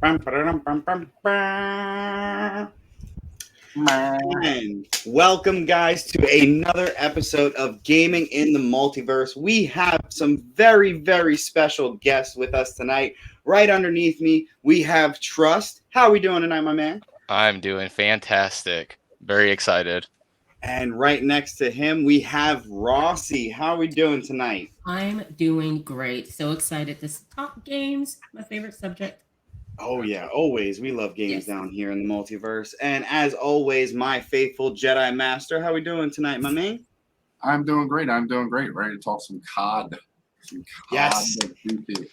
And welcome, guys, to another episode of Gaming in the Multiverse. We have some very, very special guests with us tonight. Right underneath me, we have Trust. How are we doing tonight, my man? I'm doing fantastic. Very excited. And right next to him, we have Rossie. How are we doing tonight? I'm doing great. So excited to talk games, my favorite subject. Oh, yeah, always. We love games Yes. down here in the multiverse. And as always, my faithful Jedi Master. How are we doing tonight, my man? I'm doing great. Ready to talk some COD. Yes.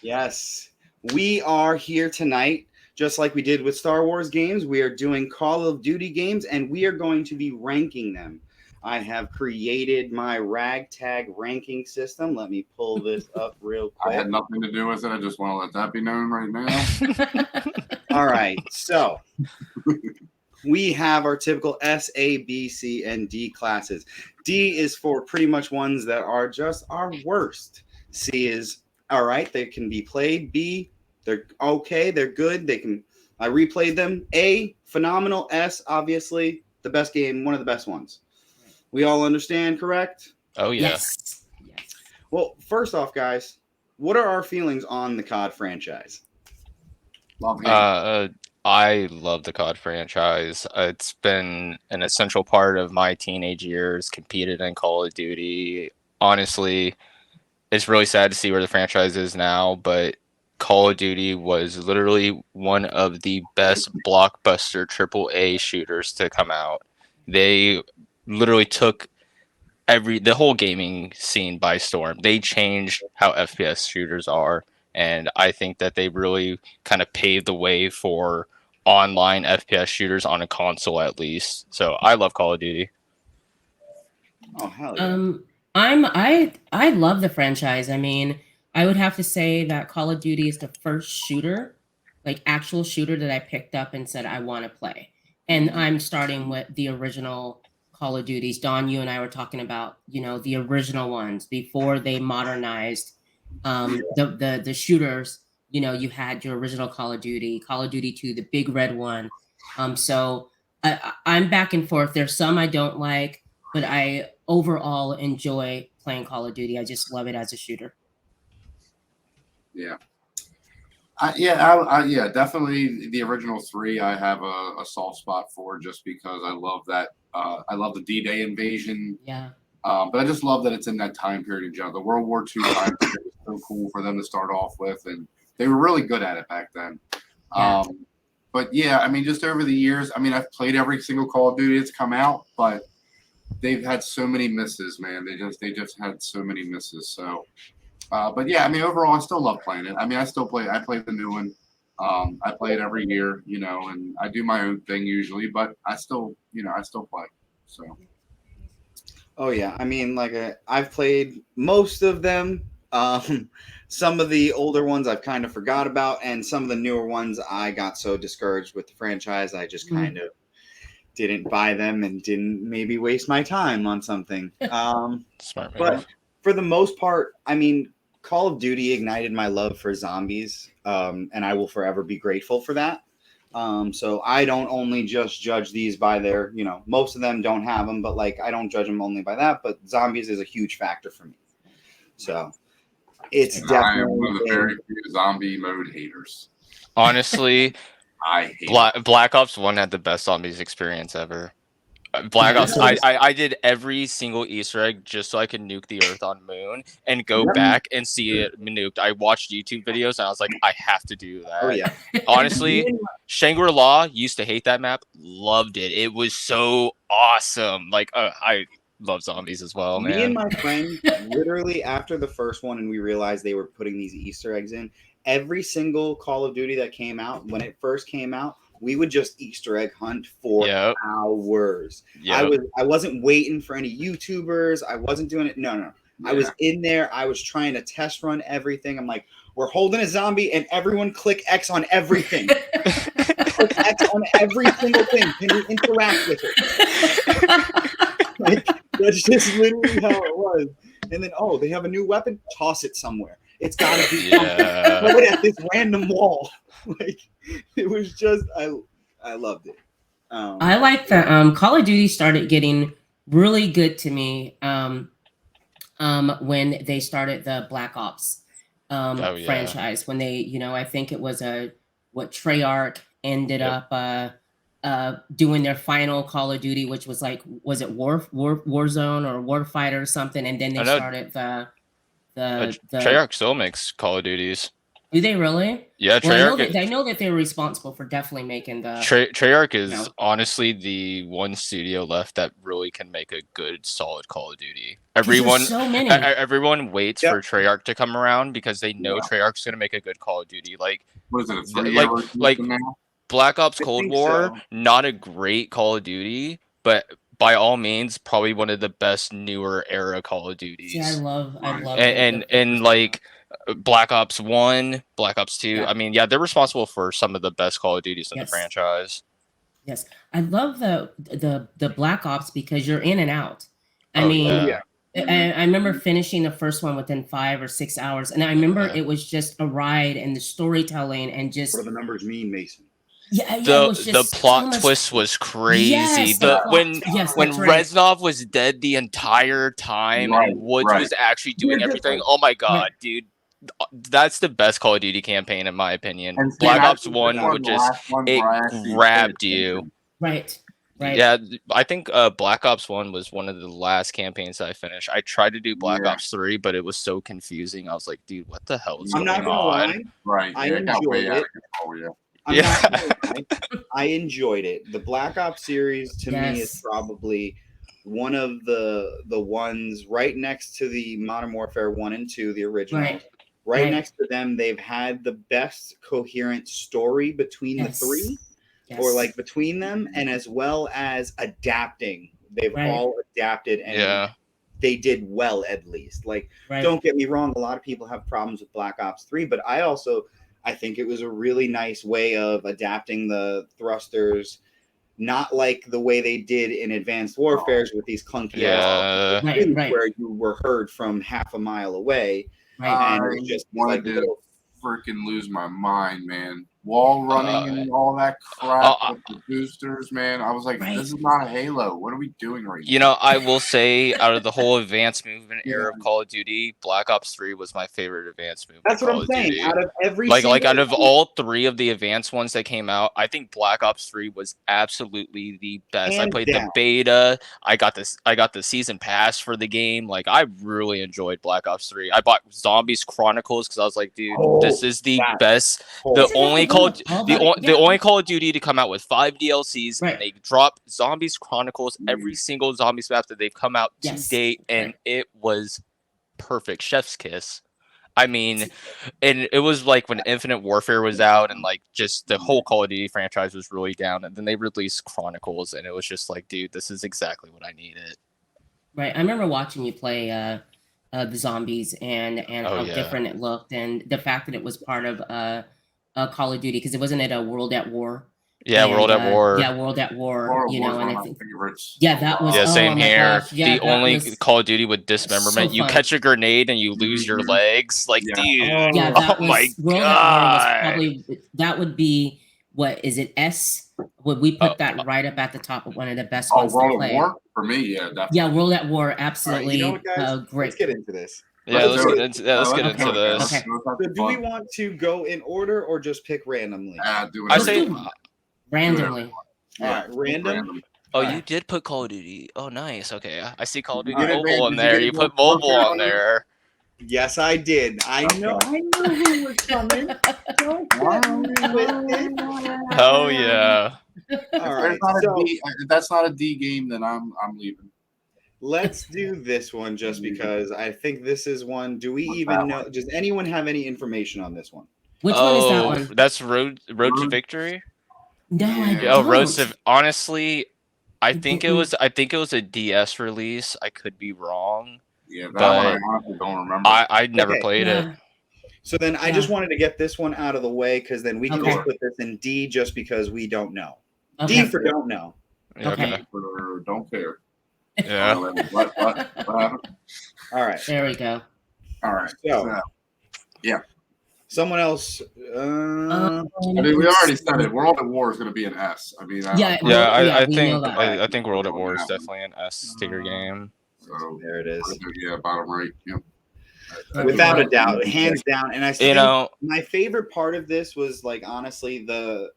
Yes. We are here tonight, just like we did with Star Wars games. We are doing Call of Duty games, and we are going to be ranking them. I have created my ragtag ranking system. Let me pull this up real quick. I had nothing to do with it. I just want to let that be known right now. All right. So we have our typical S, A, B, C, and D classes. D is for pretty much ones that are just our worst. C is all right. They can be played. B, they're okay. They're good. I replayed them. A, phenomenal. S, obviously the best game. One of the best ones. We all understand, correct? Oh, yeah. Yes. Well, first off, guys, what are our feelings on the COD franchise? Love I love the COD franchise. It's been an essential part of my teenage years, competed in Call of Duty. Honestly, it's really sad to see where the franchise is now, but Call of Duty was literally one of the best blockbuster AAA shooters to come out. They literally took the whole gaming scene by storm. They changed how FPS shooters are, and I think that they really kind of paved the way for online FPS shooters on a console at least. So I love Call of Duty. Oh, hell yeah. I love the franchise. I mean, I would have to say that Call of Duty is the first shooter, like actual shooter that I picked up and said I want to play. And I'm starting with the original Call of Duties. Don, you and I were talking about, the original ones before they modernized the shooters. You had your original Call of Duty 2, the big red one. So I'm back and forth. There's some I don't like, but I overall enjoy playing Call of Duty. I just love it as a shooter. Yeah. Definitely the original three I have a soft spot for, just because I love that. I love the D-Day invasion. Yeah. But I just love that it's in that time period in general. The World War II time period is so cool for them to start off with, and they were really good at it back then. Yeah. But yeah, I mean, just over the years, I mean, I've played every single Call of Duty that's come out, but they've had so many misses, man. They just had so many misses. So, but yeah, I mean, overall, I still love playing it. I mean, I play the new one. I play it every year, and I do my own thing usually, but I still play. So. Oh yeah, I mean, I've played most of them. Some of the older ones I've kind of forgot about, and some of the newer ones I got so discouraged with the franchise, I just kind of didn't buy them and didn't maybe waste my time on something. Smart move. But for the most part, I mean, Call of Duty ignited my love for zombies, and I will forever be grateful for that. So I don't only just judge these by their, most of them don't have them, but I don't judge them only by that. But zombies is a huge factor for me. So it's definitely. I am one of the very few zombie mode haters. Honestly, I hate Black Ops 1 had the best zombies experience ever. Black Ops, I did every single Easter egg just so I could nuke the Earth on Moon and go back and see it nuked. I watched YouTube videos and I was like, I have to do that. Oh yeah. Honestly, Shangri-La used to hate that map. Loved it. It was so awesome. I love zombies as well, man. Me and my friend, literally after the first one, and we realized they were putting these Easter eggs in, every single Call of Duty that came out, when it first came out, we would just Easter egg hunt for hours. Yep. I wasn't waiting for any YouTubers. I wasn't doing it. No. Yeah. I was in there. I was trying to test run everything. I'm like, we're holding a zombie and everyone click X on everything. Click X on every single thing. Can you interact with it? That's just literally how it was. And then, they have a new weapon. Toss it somewhere. It's gotta be Yeah. throw it at this random wall. Like it was just I loved it. I like the Call of Duty started getting really good to me when they started the Black Ops Oh yeah. franchise. When they, I think it was what Treyarch ended Yep. up doing their final Call of Duty, which was like, was it Warzone or Warfighter or something, and then I they know started the Treyarch still makes Call of Duties. Do they really? Yeah, Well, Treyarch. I know that they're responsible for definitely making the Treyarch is know. honestly the one studio left that really can make a good, solid Call of Duty. 'cause there's so many. Everyone waits Yep. for Treyarch to come around because they know Yeah. Treyarch's gonna make a good Call of Duty. Like, What is it? A 3 like- hour like- season now? Black Ops I Cold think War, so. not a great Call of Duty, but by all means, probably one of the best newer era Call of Duties. See, I love and like Black Ops 1, Black Ops 2. Yeah. I mean, yeah, they're responsible for some of the best Call of Duties in the Yes. franchise. Yes, I love the Black Ops because you're in and out. I Oh, mean, yeah. I remember finishing the first one within 5 or 6 hours, and I remember Yeah. it was just a ride, and the storytelling, and just What do the numbers mean, Mason? it was The just plot so much- twist was crazy. Yes, When yes, when that's right. Reznov was dead the entire time Right, and Woods right. was actually doing They're everything. different. Oh my god, dude. That's the best Call of Duty campaign in my opinion. And Black Yeah. Ops 1 would the just last one it where I actually grabbed paid you. attention. Right. Yeah, I think Black Ops 1 was one of the last campaigns that I finished. I tried to do Black Yeah. Ops 3, but it was so confusing. I was like, dude, what the hell is I'm going not gonna on? lie. Right. I Yeah, it got way enjoyed out it. of control, yeah. I'm Yeah. not gonna lie. I enjoyed it. The Black Ops series to me is Yes. probably one of the ones right next to the Modern Warfare 1 and 2, the original. Right. Right Right. next to them, they've had the best coherent story between Yes. the three, Yes. or like between them, and as well as adapting. They've Right. all adapted, and Yeah. they did well at least. Like, Right. don't get me wrong, a lot of people have problems with Black Ops 3, but I think it was a really nice way of adapting the thrusters, not like the way they did in Advanced Warfares with these clunky ass Yeah. Right. where you were heard from half a mile away. Right. And it I was just wanted like to little freaking lose my mind, man. Wall running and all that crap with the boosters, man. I was like, Right. this is not a Halo. What are we doing right You know, I will say, out of the whole advanced movement era of Call of Duty, Black Ops 3 was my favorite advanced movement. That's what Call I'm of saying. Duty. Out of every Like single out of all three of the advanced ones that came out, I think Black Ops 3 was absolutely the best. I Hands played down. the beta. I got the season pass for the game. Like, I really enjoyed Black Ops 3. I bought Zombies Chronicles because I was like, dude, this is the that- best. whole- The Isn't that only the Call one with all the- the only Call of Duty to come out with 5 DLCs, Right. and they drop Zombies Chronicles every single Zombies map that they've come out to Yes. date, and Right. it was perfect. Chef's kiss. I mean, and it was like when Infinite Warfare was out, and like just the whole Call of Duty franchise was really down, and then they released Chronicles, and it was just like, dude, this is exactly what I needed. Right. I remember watching you play the zombies and Oh, how yeah. different it looked, and the fact that it was part of Call of Duty, because it wasn't it a World at War. Yeah, And, World at War. Yeah, World at War. War You know, was and one I of think my favorites. yeah, that was Yeah, oh same my here. gosh, yeah, The that only was Call of Duty with dismemberment, so you fun. catch a grenade and you lose your Mhm. legs. Like, Yeah. dude. Yeah, that Oh was my World at War was God. probably that would be what is it S? Would we put Oh, that right up at the top of one of the best Oh, ones to World of play? War? For me, yeah, definitely. Yeah, World at War, All right, absolutely you know what, guys? great. Let's get into this. Yeah, let's do get it. into let's get Okay. into this. Okay. So do we want to go in order or just pick randomly? Do I whatever say, you want. Randomly. All right, random. oh, Alright. you did put Call of Duty. Oh, nice. Okay, I see Call of You Duty did it, mobile man. on Did you there. get You it put on mobile Warfare on on there? there. Yes, I did. I know who was coming. Don't get me twisted. Oh yeah. All right, If that's not a D game, then I'm leaving. let's do this one just because I think this is one. Do we What's even that know? Does anyone have any information on this one? Which one is that Oh, one? that's Road to Road- Victory. No, I Yeah. Oh, don't. Road to honestly, I think it Mm-mm. was a DS release. I could be wrong. Yeah, that But one I honestly don't remember. I never Okay. played it. Yeah. So then I just wanted to get this one out of the way because then we can Okay. just put this in D just because we don't know. Okay. D for don't know. Okay. Don't care. Yeah. What happened? All right. There we go. All right. So Someone else. I mean, we already said it. World at War is going to be an S. I mean, Yeah, I we know that. I think World at on War is that one. definitely an S tier game. So There it is. yeah, bottom right. Yep. Without a doubt, hands down. And I think my favorite part of this was like honestly the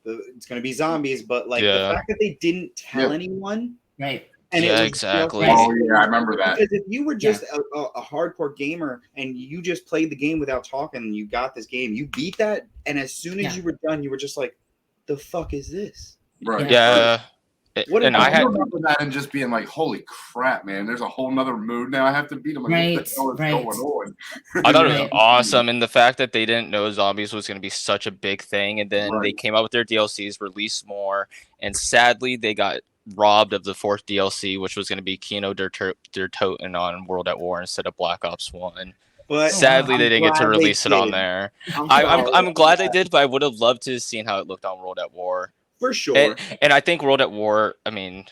it's going to be zombies, but like the fact that they didn't tell anyone, right? And it was exactly. Oh yeah, I remember that. Because if you were just a hardcore gamer and you just played the game without talking, you got this game, you beat that, and as soon as you were done, you were just like, "The fuck is this?" Right. Yeah. What and I remember that and just being like, "Holy crap, man! There's a whole nother mood now. I have to beat them. Like, what the hell is going on?" I thought it was awesome, and the fact that they didn't know zombies was going to be such a big thing, and then they came out with their DLCs, released more, and sadly they got robbed of the 4th DLC, which was going to be Kino der Toten on World at War instead of Black Ops 1. But sadly, they didn't get to release it on there. I'm glad they did, but I would have loved to have seen how it looked on World at War. For sure. And I think World at War, I mean,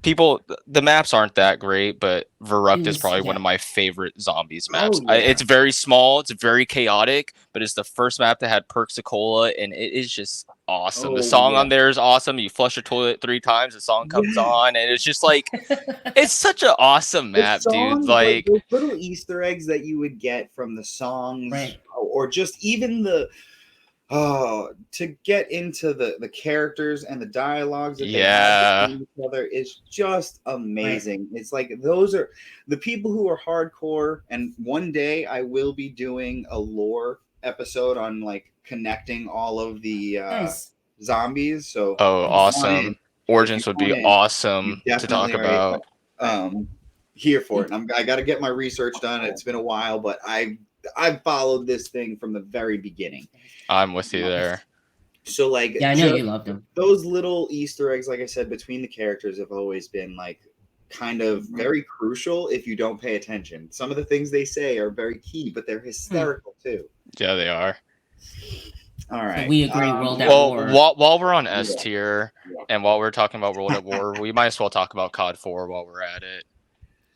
the maps aren't that great, but Verrucht is probably one of my favorite zombies maps. It's very small, it's very chaotic, but it's the first map that had Perks-a-Cola, and it is just awesome. The song on there is awesome. You flush a toilet 3 times, the song comes on, and it's just like, it's such an awesome map, dude. Like those little Easter eggs that you would get from the songs, or just even to get into the characters and the dialogues that they have between each other is just amazing. It's like those are the people who are hardcore, and one day I will be doing a lore episode on like connecting all of the zombies. So awesome. Origins would be awesome to talk about. Here for it. I got to get my research done. It's been a while, but I've followed this thing from the very beginning. I'm with you there. So like, I know you loved them. Those little Easter eggs, like I said, between the characters have always been like kind of very crucial if you don't pay attention. Some of the things they say are very key, but they're hysterical too. Yeah, they are. All right. So we agree. World at War. While we're on S tier, and while we're talking about World at War, we might as well talk about COD 4 while we're at it.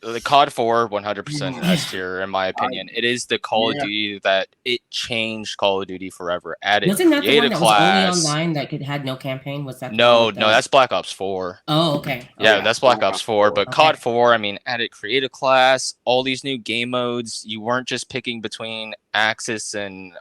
The COD 4, 100% S tier, in my opinion. It is the Call of Duty that it changed Call of Duty forever. Wasn't that the one that was only online that had no campaign? Was that no, that's Black Ops 4. Oh, okay. Yeah, that's Black Ops 4. But COD 4, I mean, added creative class, all these new game modes. You weren't just picking between Axis and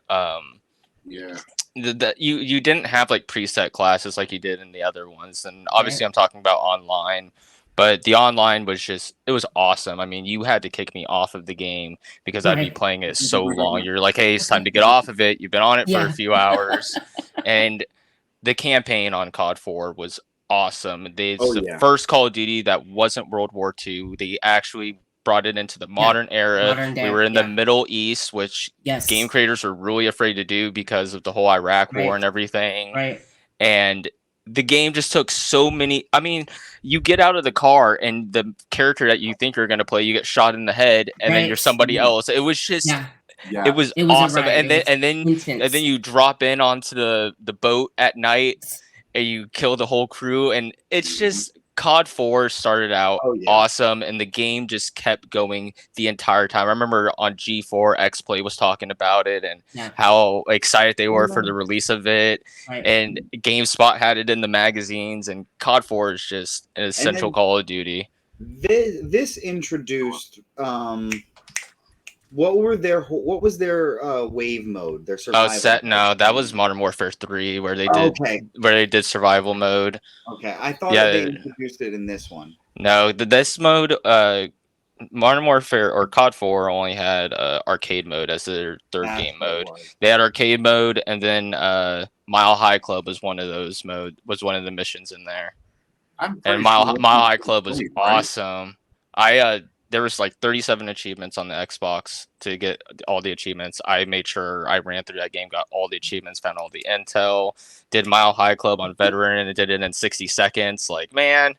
you didn't have like preset classes like you did in the other ones. And obviously, I'm talking about online. But the online was it was awesome. I mean, you had to kick me off of the game because I'd be playing it so long. You're like, hey, it's time to get off of it. You've been on it for a few hours. And the campaign on COD 4 was awesome. It's the first Call of Duty that wasn't World War II. They actually brought it into the modern era. We were in the Middle East, which game creators were really afraid to do because of the whole Iraq war and everything. Right. And the game just took so many. I mean, you get out of the car and the character that you think you're going to play, you get shot in the head, and then you're somebody else. It was just, it was awesome. And then you drop in onto the boat at night, and you kill the whole crew, and it's just. COD 4 started out awesome, and the game just kept going the entire time. I remember on G4, X-Play was talking about it and how excited they were for the release of it. And GameSpot had it in the magazines, and COD 4 is just an essential Call of Duty. This introduced what was their wave mode? Their survival. No, that was Modern Warfare 3 where they did survival mode. Okay, I thought they introduced it in this one. No, this mode, Modern Warfare or COD 4 only had arcade mode as their third game mode. They had arcade mode, and then Mile High Club was one of those was one of the missions in there. And Mile High Club was awesome. There was like 37 achievements on the Xbox to get all the achievements. I made sure I ran through that game, got all the achievements, found all the intel, did Mile High Club on Veteran, and did it in 60 seconds. Like, man,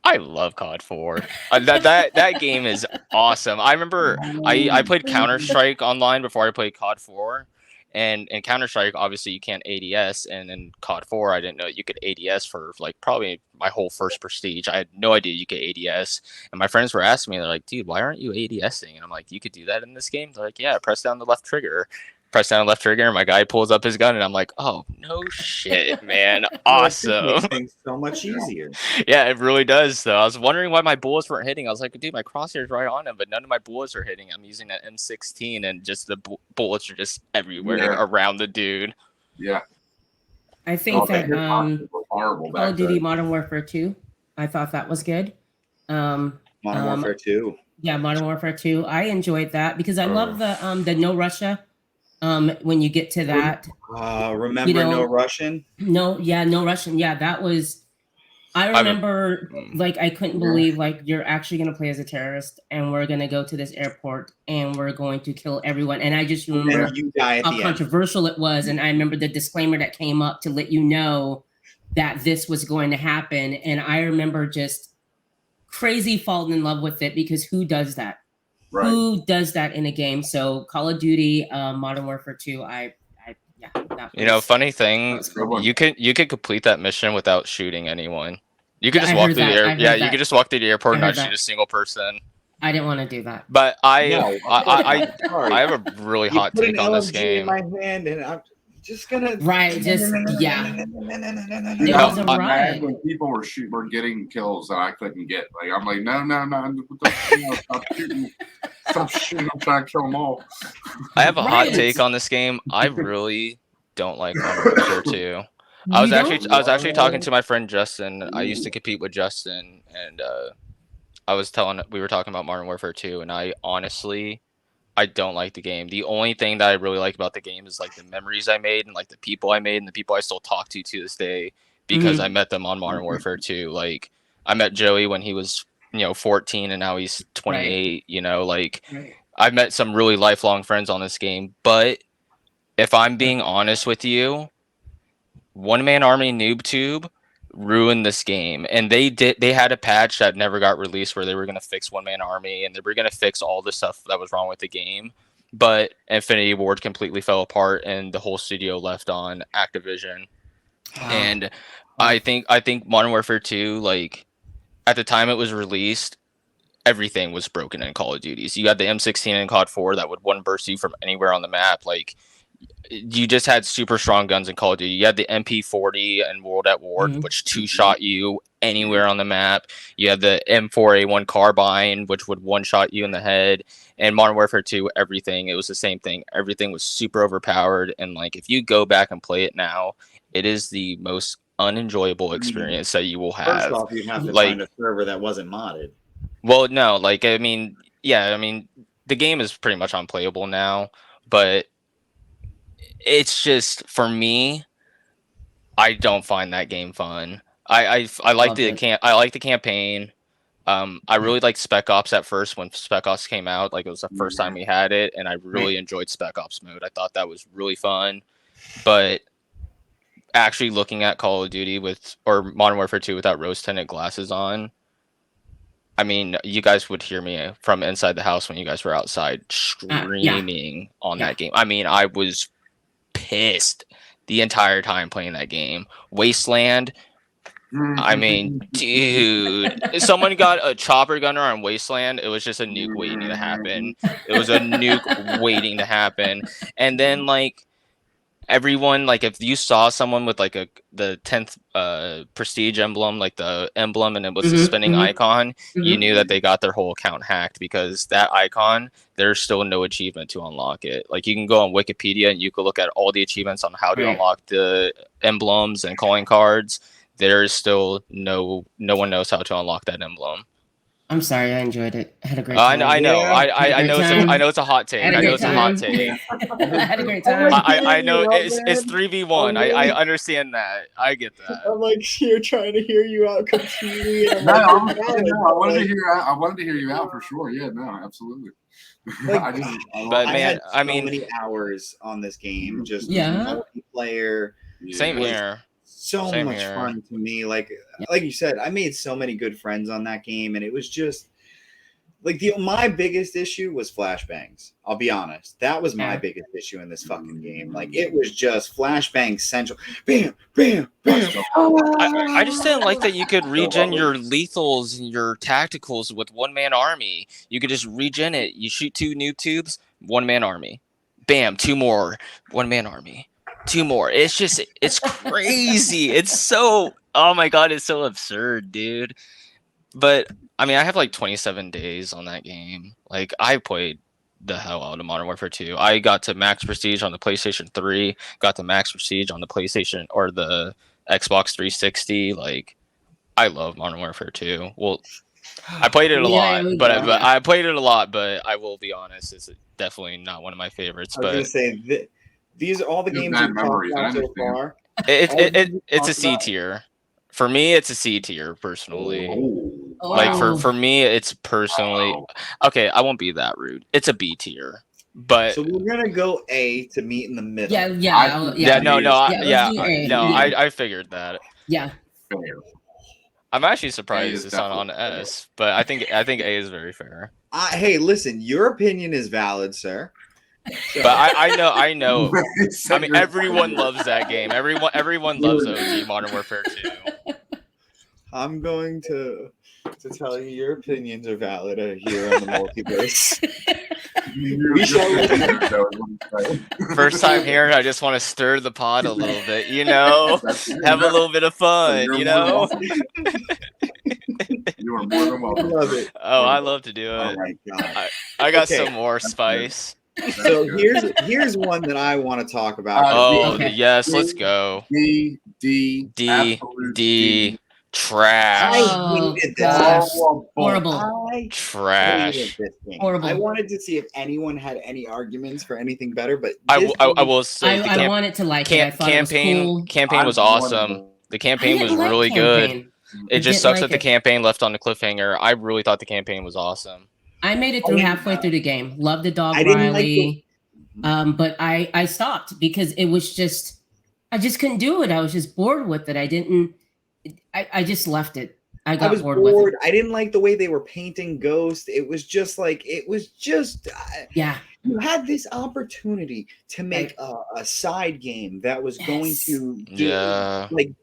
I love COD 4. That game is awesome. I remember I played Counter-Strike online before I played COD 4, And in Counter-Strike, obviously you can't ADS, and in COD 4, I didn't know you could ADS for like probably my whole first Prestige. I had no idea you could ADS, and my friends were asking me, they're like, "Dude, why aren't you ADSing?" And I'm like, "You could do that in this game." They're like, "Yeah, press down the left trigger." Press down the left trigger, and my guy pulls up his gun, and I'm like, "Oh no shit, man, Like, this makes awesome!" things so much easier. Yeah, it really does. Though I was wondering why my bullets weren't hitting. I was like, "Dude, my crosshair's right on him, but none of my bullets are hitting." I'm using an M16, and just the bullets are just everywhere around the dude. Yeah. I think that horrible Call of Duty Modern Warfare 2, I thought that was good. Modern Warfare 2. Yeah, Modern Warfare 2. I enjoyed that because I love the no Russia. When you get to that, remember No Russian? No Russian. Yeah, that was. I remember, like, I couldn't believe, like, you're actually going to play as a terrorist, and we're going to go to this airport, and we're going to kill everyone. And I just remember how controversial it was, and I remember the disclaimer that came up to let you know that this was going to happen. And I remember just crazy falling in love with it, because who does that? Right. Who does that in a game? So Call of Duty, Modern Warfare 2, funny thing, you could complete that mission without shooting anyone. You could just walk through the airport. Yeah, you could just walk through the airport and not shoot a single person. I didn't want to do that. But I have a really hot take on this game. In my hand, and I'm just gonna when people were getting kills that I couldn't get. Like, I'm like, no, stop shooting. I'm trying to kill them all. I have a hot take on this game. I really don't like Modern Warfare 2. I was actually talking to my friend Justin. I used to compete with Justin, and we were talking about Modern Warfare 2, and I don't like the game. The only thing that I really like about the game is like the memories I made, and like the people I made, and the people I still talk to this day, because I met them on Modern Warfare 2. Like, I met Joey when he was 14, and now he's 28. I've met some really lifelong friends on this game. But if I'm being honest with you, One Man Army NoobTube ruined this game, and they had a patch that never got released where they were going to fix One Man Army, and they were going to fix all the stuff that was wrong with the game. But Infinity Ward completely fell apart, and the whole studio left on Activision. And I think Modern Warfare 2, like, at the time it was released, everything was broken in Call of Duty. So you had the M16 in COD 4 that would one burst you from anywhere on the map. Like, you just had super strong guns in Call of Duty. You had the MP40 and World at War, which two-shot you anywhere on the map. You had the M4A1 carbine, which would one-shot you in the head. And Modern Warfare 2, everything, it was the same thing. Everything was super overpowered. And, like, if you go back and play it now, it is the most unenjoyable experience that you will have. First off, you'd have to find a server that wasn't modded. Well, no, like, I mean, the game is pretty much unplayable now, but it's just, for me, I don't find that game fun. I like the campaign. I really liked Spec Ops at first when Spec Ops came out. Like, it was the first time we had it, and I really enjoyed Spec Ops mode. I thought that was really fun. But actually looking at Call of Duty or Modern Warfare 2 without rose-tinted glasses on, I mean, you guys would hear me from inside the house when you guys were outside screaming on that game. I mean, I was pissed the entire time playing that game. Wasteland, I mean, dude, if someone got a chopper gunner on Wasteland, it was just a nuke waiting to happen. It was a nuke waiting to happen. And then, like, everyone, like, if you saw someone with like the 10th prestige emblem, like the emblem, and it was a spinning icon, you knew that they got their whole account hacked, because that icon, there's still no achievement to unlock it. Like, you can go on Wikipedia and you can look at all the achievements on how to unlock the emblems and calling cards. There's still no one knows how to unlock that emblem. I'm sorry, I enjoyed it. I had a great time. I know. I know it's a hot take. I know it's a hot take. I had a great time. I know it's 3v1. I understand that. I get that. I'm like here trying to hear you out completely. I wanted to hear you out for sure. Yeah, no, absolutely. Like, I had so many hours on this game, just multiplayer. Same here. So much fun to me. Like you said, I made so many good friends on that game, and it was just Like my biggest issue was flashbangs. I'll be honest. That was my Yeah. biggest issue in this fucking game. Like it was just flashbang central. Bam, bam, bam. I just didn't like that you could regen your lethals and your tacticals with one-man army. You could just regen it. You shoot 2 noob tubes, one-man army. Bam, 2 more, one-man army. 2 more. It's crazy. It's so, oh my god, it's so absurd, dude. But I mean, I have like 27 days on that game. Like I played the hell out of Modern Warfare 2. I got to max prestige on the PlayStation 3, got to max prestige on the PlayStation or the Xbox 360. Like I love Modern Warfare 2. Well, I played it a lot, but I played it a lot, but I will be honest, it's definitely not one of my favorites. I was gonna say these are all the games bad we've talked memories, I about so understand. far. It's a C tier. For me, it's a C tier personally. Like for me, it's personally okay. I won't be that rude. It's a B tier, but So we're gonna go A to meet in the middle. I figured that. Yeah. Fair. I'm actually surprised it's not on S, but I think A is very fair. Hey, listen, your opinion is valid, sir. So. But I know. I mean, everyone loves that game. Everyone loves OG Modern Warfare 2. I'm going to tell you your opinions are valid here on the Multiverse. We shall. First time here, I just want to stir the pot a little bit, you know, have a little bit of fun, you know. You are more than welcome. I love it. Oh, I love to do it. Oh my god! I got some more spice. So here's one that I want to talk about. Yes, let's go. D. Trash. I hated this. Horrible. Trash. Horrible. I wanted to see if anyone had any arguments for anything better, but I will say I wanted to like it. I thought campaign it was cool. campaign was awesome. The campaign was really good. It just sucks that the campaign left on the cliffhanger. I really thought the campaign was awesome. I made it through halfway through the game. Loved the dog Riley. But I stopped because it was just I just couldn't do it. I was just bored with it. I just left it. I was bored with it. I didn't like the way they were painting Ghost. It was just yeah. You had this opportunity to make a side game that was going to do like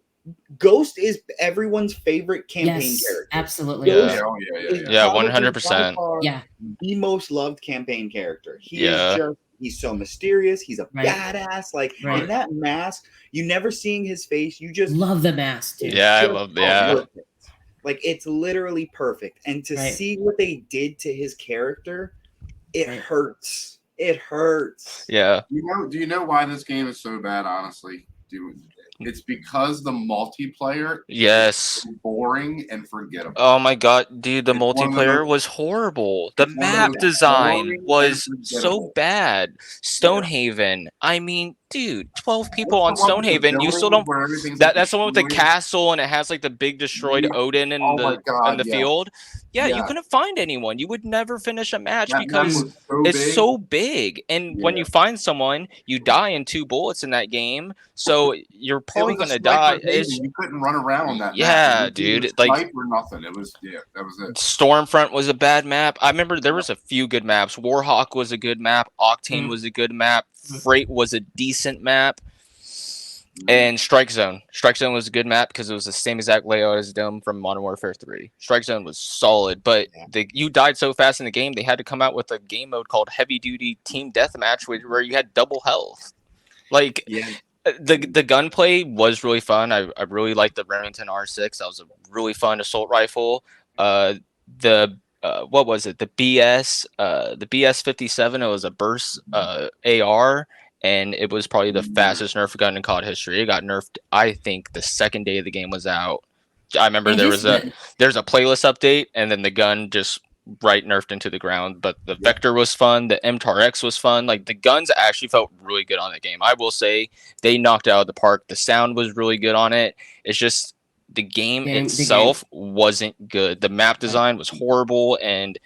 Ghost is everyone's favorite campaign character. Absolutely. Yeah, 100%. Yeah. The most loved campaign character. He's so mysterious. He's a badass. Like in that mask, you never seeing his face. You just love the mask. Too. Yeah, I love perfect. Like it's literally perfect. And to see what they did to his character, it hurts. It hurts. Yeah. Do you know why this game is so bad? Honestly, it's because the multiplayer is boring and forgettable. Oh my god, dude, the multiplayer was horrible. The map design was so bad. Stonehaven. I mean, dude, 12 people on Stonehaven. You still don't. That's the one with the castle and it has like the big destroyed Odin in the field. Yeah, you couldn't find anyone. You would never finish a match because it's so big. And when you find someone, you die in 2 bullets in that game. So you're probably gonna die. You couldn't run around on that. Yeah, dude. Like or nothing. It was that was it. Stormfront was a bad map. I remember there was a few good maps. Warhawk was a good map. Octane was a good map. Freight was a decent map. And Strike Zone. Strike Zone was a good map because it was the same exact layout as Dome from Modern Warfare 3. Strike Zone was solid, but you died so fast in the game, they had to come out with a game mode called Heavy Duty Team Deathmatch where you had double health. Like, the gunplay was really fun. I really liked the Remington R6. That was a really fun assault rifle. What was it? The BS 57. It was a burst AR. And it was probably the fastest nerf gun in COD history. It got nerfed, I think, the second day the game was out. I remember there's a playlist update, and then the gun just nerfed into the ground. But the Vector was fun. The MTAR-X was fun. Like, the guns actually felt really good on that game. I will say they knocked it out of the park. The sound was really good on it. It's just the game itself wasn't good. The map design was horrible, and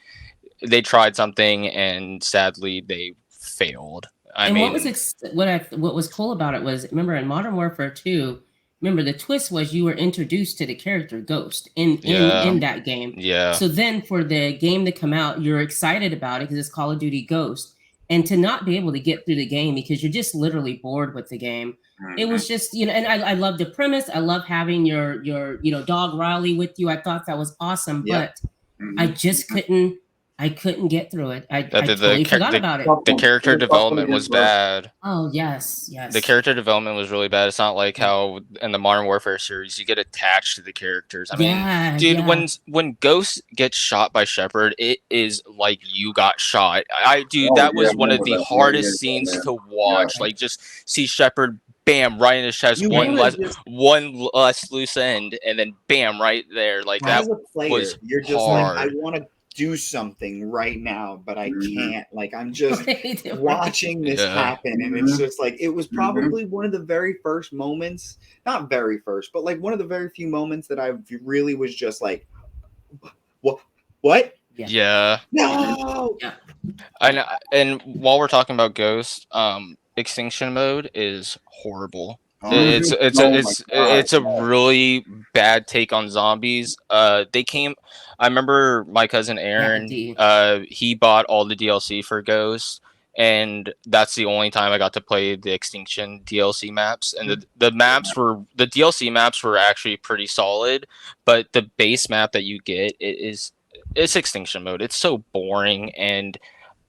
they tried something, and sadly, they failed. What was cool about it was, remember in Modern Warfare 2, remember the twist was you were introduced to the character Ghost in Yeah. in that game. Yeah. So then for the game to come out, you're excited about it because it's Call of Duty Ghost, and to not be able to get through the game because you're just literally bored with the game. It was just, you know, and I love the premise. I love having your dog Riley with you. I thought that was awesome, Yep. but I just couldn't get through it. I The totally forgot about it. The character development was bad. Oh yes. The character development was really bad. It's not like how in the Modern Warfare series you get attached to the characters. I mean, dude, when Ghost gets shot by Shepard, it is like you got shot. That was one of the hardest scenes to watch. Like just see Shepard, bam, right in his chest, one less loose end, and then bam, right there. Like that as a player, was you're just hard. like, I want to do something right now, but I can't. Like I'm just watching this happen, and it's just like it was probably one of the very first moments, not very first, but like one of the very few moments that I really was just like, what? Yeah. No. And while we're talking about Ghost, Extinction Mode is horrible. It's a really bad take on zombies. I remember my cousin Aaron, he bought all the DLC for Ghost, and that's the only time I got to play the Extinction DLC maps. And the DLC maps were actually pretty solid, but the base map that you get it's Extinction Mode. It's so boring, and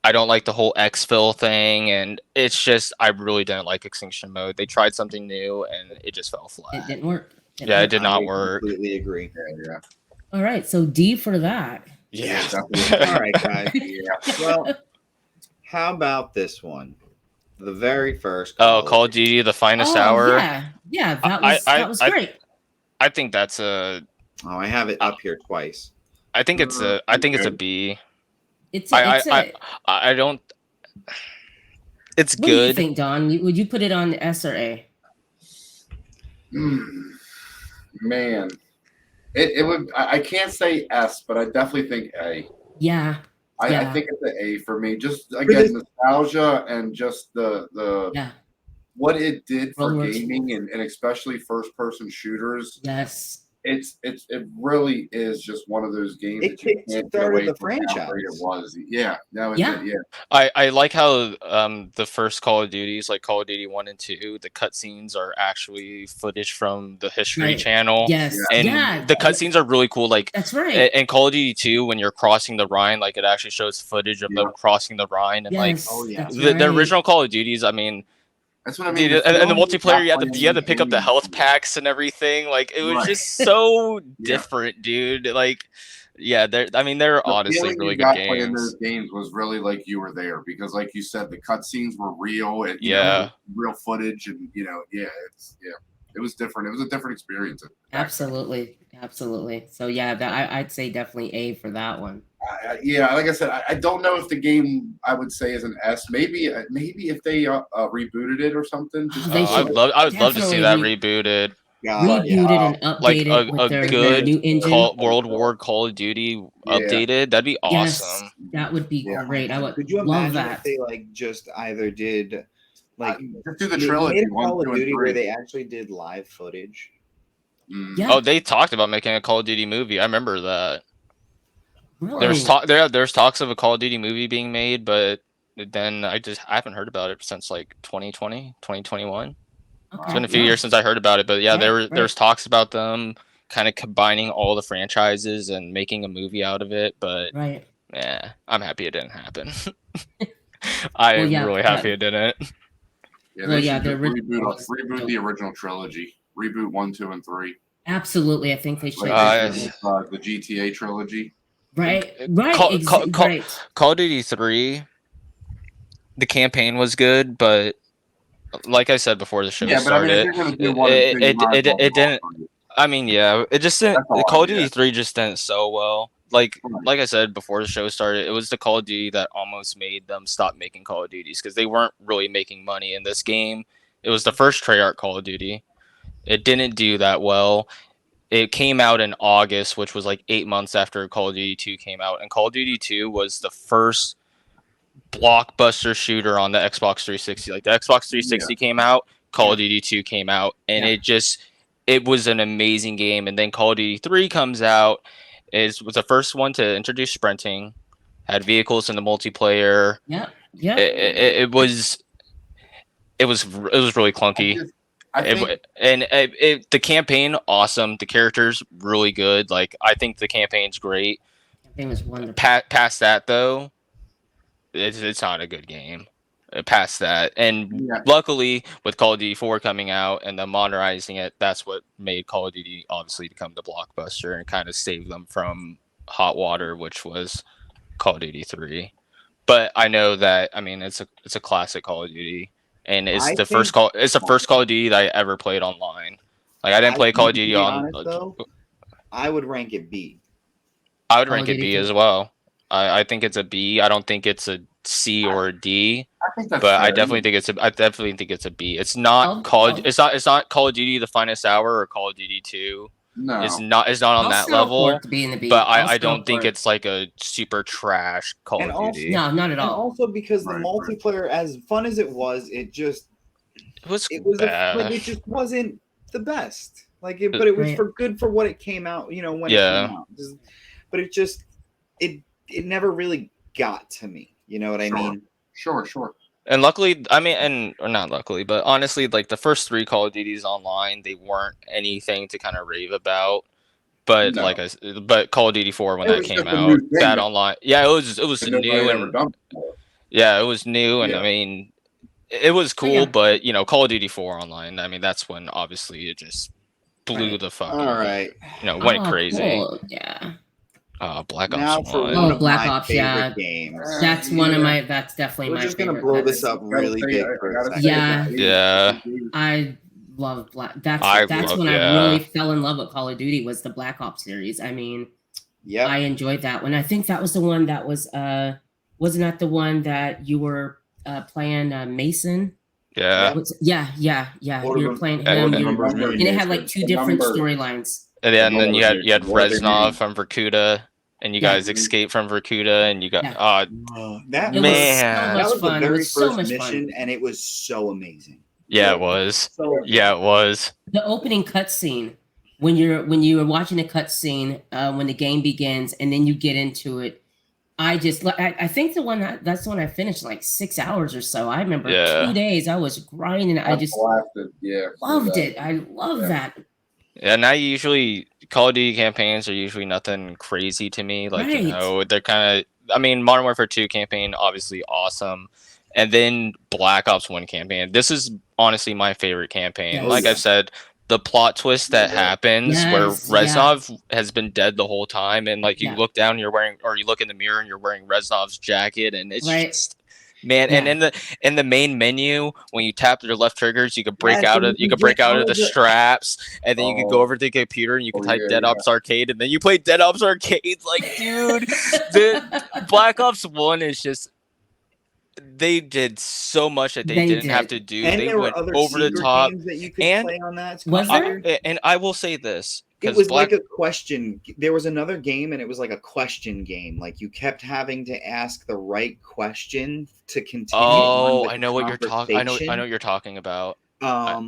I don't like the whole exfil thing, and it's just I really didn't like Extinction Mode. They tried something new, and it just fell flat. It didn't work. It did not work. I completely agree. Yeah. All right, so D for that. Yeah. All right, guys. Well, how about this one? The very first. Call of Duty: The Finest Hour. Yeah, that was great. I think that's a. Oh, I have it up here twice. I think it's a B. I don't. It's what good. What do you think, Don? Would you put it on S or A? Man, it would. I can't say S, but I definitely think A. Yeah. I think it's an A for me. Just again, nostalgia and just the what it did for gaming and especially first person shooters. Yes. It really is just one of those games that you can't get away from how great it was. Yeah, that was it. Yeah. I like how the first Call of Duties, like Call of Duty 1 and 2, the cutscenes are actually footage from the History Channel. Yes. And the cutscenes are really cool. Like that's right. And Call of Duty 2, when you're crossing the Rhine, like it actually shows footage of them crossing the Rhine, and the original Call of Duties. I mean. That's what I mean. Dude, and the multiplayer, you had to pick up the health packs and everything. Like it was just so different, dude. Like, they're honestly really good games. Playing those games was really like you were there because, like you said, the cutscenes were real and real footage, and it was different. It was a different experience. Absolutely. So I'd say definitely A for that one. Like I said, I don't know if the game I would say is an S. Maybe if they rebooted it or something. I would love to see that rebooted. Rebooted and updated like with a good new engine. World War Call of Duty updated. That'd be awesome. Yes, that would be great. I would. Could you love imagine that. if they just either did just do the trilogy, Call of Duty where they actually did live footage? Yeah. Oh, they talked about making a Call of Duty movie. I remember that. Really? There's talks of a Call of Duty movie being made, but then I haven't heard about it since like 2020, 2021. Okay. It's been a few years since I heard about it, but there's talks about them kind of combining all the franchises and making a movie out of it. But I'm happy it didn't happen. I'm really happy it didn't. Yeah, they reboot the original trilogy. Reboot 1, 2, and 3. Absolutely, I think they should. The GTA trilogy. Right. Call of Duty 3, the campaign was good, but like I said before the show started, it didn't. I mean, it just didn't. Call of Duty 3 just didn't so well. Like I said before the show started, it was the Call of Duty that almost made them stop making Call of Duties because they weren't really making money in this game. It was the first Treyarch Call of Duty. It didn't do that well. It came out in August, which was like 8 months after Call of Duty 2 came out. And Call of Duty 2 was the first blockbuster shooter on the Xbox 360. Like the Xbox 360 came out, Call of Duty 2 came out, and it just it was an amazing game. And then Call of Duty 3 comes out, was the first one to introduce sprinting, had vehicles in the multiplayer. Yep. Yep. It was really clunky. I think The campaign, awesome. The characters, really good. Like, I think the campaign's great. It was wonderful. Past that, though, it's not a good game. Past that, and luckily with Call of Duty 4 coming out and them modernizing it, that's what made Call of Duty obviously become the blockbuster and kind of saved them from hot water, which was Call of Duty 3. But I know that, I mean, it's a classic Call of Duty, and it's the first Call of Duty that I ever played online. Like, I didn't play Call of Duty on. Though, I would rank it B. I would rank it B as well. I think it's a B. I don't think it's a C or a D. I think that's but fair. I definitely think it's a B. It's not It's not Call of Duty: The Finest Hour or Call of Duty 2. No, it's not on that level. To be in the B. But I don't think it's like a super trash Call of Duty. No, not at all. And also because the multiplayer, as fun as it was bad. It just wasn't the best. But it was good for what it came out. When it came out. But it never really got to me. You know what I mean? Sure. And luckily, or not luckily, but honestly, like the first 3 Call of Duties online, they weren't anything to kind of rave about. But but Call of Duty 4 when that came out, that online, it was new and it was new, and I mean, it was cool. But Call of Duty 4 online, I mean, that's when obviously it just blew the fucking, went crazy. Cool. Yeah. Black Ops 1. Oh, Black Ops, games. That's one of my. That's definitely We're my. We're just favorite. gonna blow this up really big. Yeah. I love That's when I really fell in love with Call of Duty, was the Black Ops series. I mean, I enjoyed that one. I think that was the one that was wasn't that the one that you were playing Mason? Yeah. Yeah. You were playing him, and it had like 2 different storylines. And then you had Reznov from Vorkuta, and you guys escaped from Vorkuta, and you got that was the very first mission, and it was so amazing. Yeah, it was. It was. The opening cutscene, when you were watching a cutscene, when the game begins, and then you get into it. I think that's the one I finished like 6 hours or so. I remember 2 days I was grinding. I just loved it. I love that. Yeah, now usually Call of Duty campaigns are usually nothing crazy to me. Like, they're kind of, I mean, Modern Warfare 2 campaign, obviously awesome. And then Black Ops 1 campaign. This is honestly my favorite campaign. I've said, the plot twist that happens where Reznov has been dead the whole time. And like, you look down, you look in the mirror and you're wearing Reznov's jacket. And it's just, man. And in the main menu, when you tap your left triggers, you could break out of the straps, and then you could go over to the computer and you can type Dead Ops Arcade, and then you play Dead Ops Arcade. Like, dude, the Black Ops 1 is just, they did so much that they didn't have to do. And they went over the top. That you could play on that. Was there? And I will say this. It was like a question. There was another game, and it was like a question game. Like, you kept having to ask the right question to continue. Oh, I know what you're talking. I know what you're talking about. I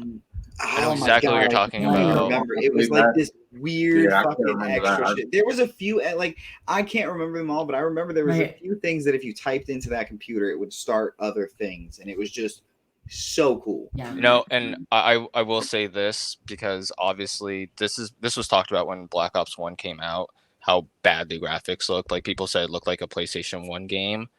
know exactly what you're talking about. Remember, it was like this weird fucking extra shit. There was a few, like, I can't remember them all, but I remember there was a few things that if you typed into that computer, it would start other things, and it was just so cool. And I will say this, because obviously this was talked about when Black Ops 1 came out, how bad the graphics looked. Like, people said it looked like a PlayStation 1 game.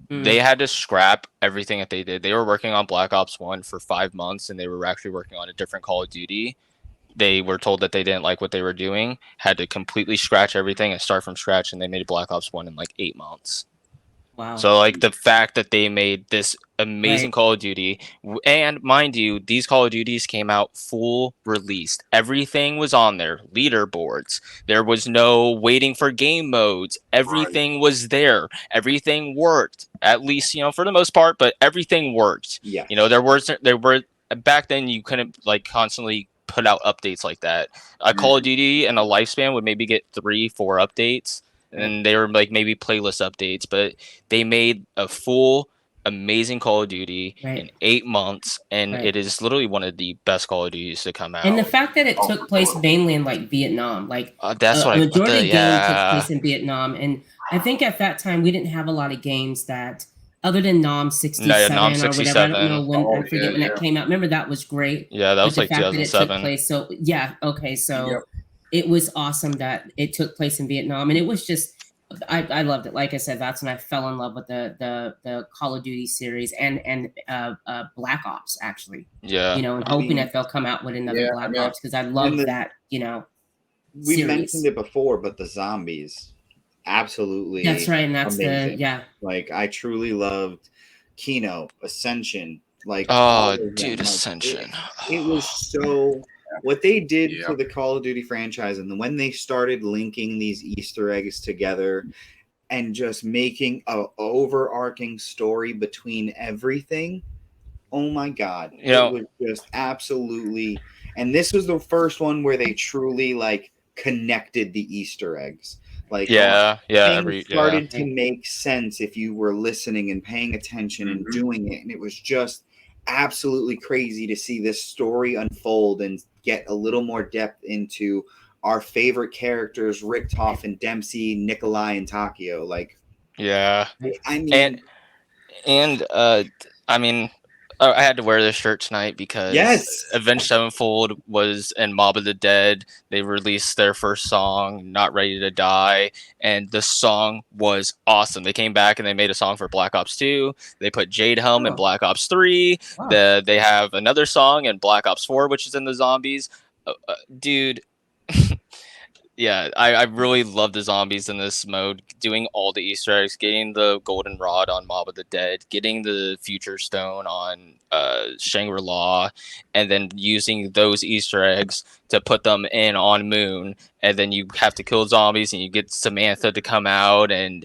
They had to scrap everything that they did. They were working on Black Ops 1 for 5 months, and they were actually working on a different Call of Duty. They were told that they didn't like what they were doing, had to completely scratch everything and start from scratch, and they made Black Ops 1 in like 8 months. Wow. So, like, the fact that they made this amazing Call of Duty, and mind you, these Call of Duties came out full released. Everything was on there. Leaderboards. There was no waiting for game modes. Everything was there. Everything worked. At least, for the most part, but everything worked. Yeah. There were back then, you couldn't like constantly put out updates like that. A Call of Duty in a lifespan would maybe get 3-4 updates. And they were like maybe playlist updates, but they made a full amazing Call of Duty Right. in 8 months, and Right. it is literally one of the best Call of Duties to come out. And the fact that it Oh, took for place sure. mainly in like Vietnam, like That's what a I majority of games took yeah. place in Vietnam, and I think at that time we didn't have a lot of games that, other than Nom No, 67 Nom or whatever. I don't know 67. when. Oh, I forget yeah, when that yeah. came out. Remember that was great, Yeah, that but was the like fact that it took 2007. place. So yeah, okay, so Yep. it was awesome that it took place in Vietnam, and it was just. I loved it. Like I said, that's when I fell in love with the Call of Duty series and Black Ops actually. Yeah. You know, and I hoping mean, that they'll come out with another Yeah, I Black mean, Ops because I love the- that. You know, We series. mentioned it before, but the zombies, absolutely. That's right, and that's amazing. yeah. Like I truly loved Kino, Ascension, like all Oh, of them. dude, Like, Ascension. it was so what they did Yeah. for the Call of Duty franchise, and when they started linking these Easter eggs together and just making a overarching story between everything. Oh my God. You know- it was just absolutely, and this was the first one where they truly like connected the Easter eggs. Like Yeah, things started to make sense if you were listening and paying attention and Mhm. doing it. And it was just absolutely crazy to see this story unfold and get a little more depth into our favorite characters, Richtoff and Dempsey, Nikolai and Takio. Like, Yeah. I mean, And I mean, I had to wear this shirt tonight because yes. Avenged Sevenfold was in Mob of the Dead. They released their first song, Not Ready to Die, and the song was awesome. They came back and they made a song for Black Ops 2. They put Jade Helm in Oh. Black Ops 3. Wow. They have another song in Black Ops 4, which is in the zombies. Dude, yeah, I really love the zombies in this mode. Doing all the Easter eggs, getting the golden rod on Mob of the Dead, getting the future stone on Shangri-La, and then using those Easter eggs to put them in on Moon, and then you have to kill zombies and you get Samantha to come out, and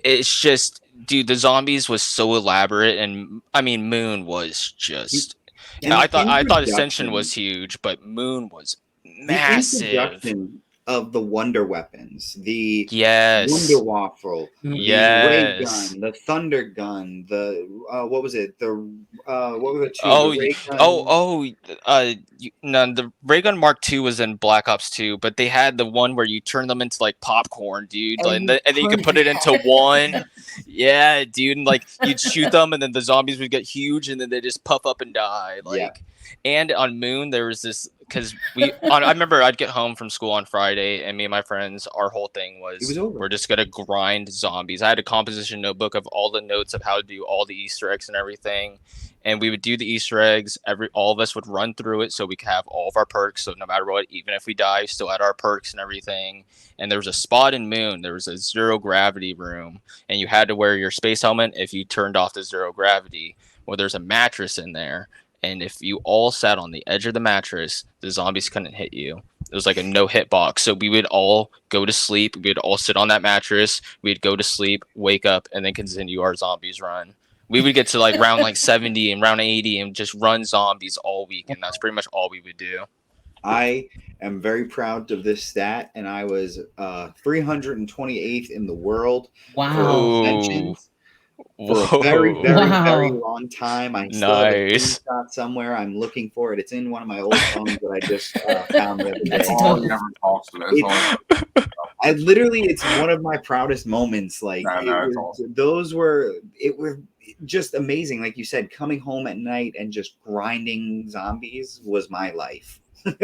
it's just, dude, the zombies was so elaborate, and I mean Moon was just. And I the thought Ascension introduction- was huge, but Moon was the massive. introduction of the wonder weapons, the Yes. Wonder Waffle, the ray Yes. gun, the thunder gun, the what was it? The what were the two? Oh, the ray gun, no, the ray gun Mark II was in Black Ops 2, but they had the one where you turn them into like popcorn, dude, and then you could put it into one. Yeah, dude, and like you'd shoot them, and then the zombies would get huge, and then they just puff up and die. Like, Yeah. And on Moon there was this because I remember I'd get home from school on Friday, and me and my friends, our whole thing was over. we're just gonna grind zombies. I had a composition notebook of all the notes of how to do all the Easter eggs and everything. And we would do the Easter eggs. All of us would run through it so we could have all of our perks. So no matter what, even if we die, still had our perks and everything. And there was a spot in Moon. There was a zero gravity room, and you had to wear your space helmet if you turned off the zero gravity. Well, there's a mattress in there, and if you all sat on the edge of the mattress, the zombies couldn't hit you. It was like a no hit box. So we would all go to sleep. We would all sit on that mattress. We'd go to sleep, wake up, and then continue our zombies run. We would get to like round like 70 and round 80 and just run zombies all week, and that's pretty much all we would do. I am very proud of this stat, and I was 328th in the world Wow. for Ascensions for a very, Whoa. very, Wow. very long time. I still have a Nice. screenshot somewhere. I'm looking for it. It's in one of my old phones that I just found the other day. That's All dope. he ever talks to. That's all. I literally, it's one of my proudest moments. Like No, it's awesome. those were, it were just amazing. Like you said, coming home at night and just grinding zombies was my life.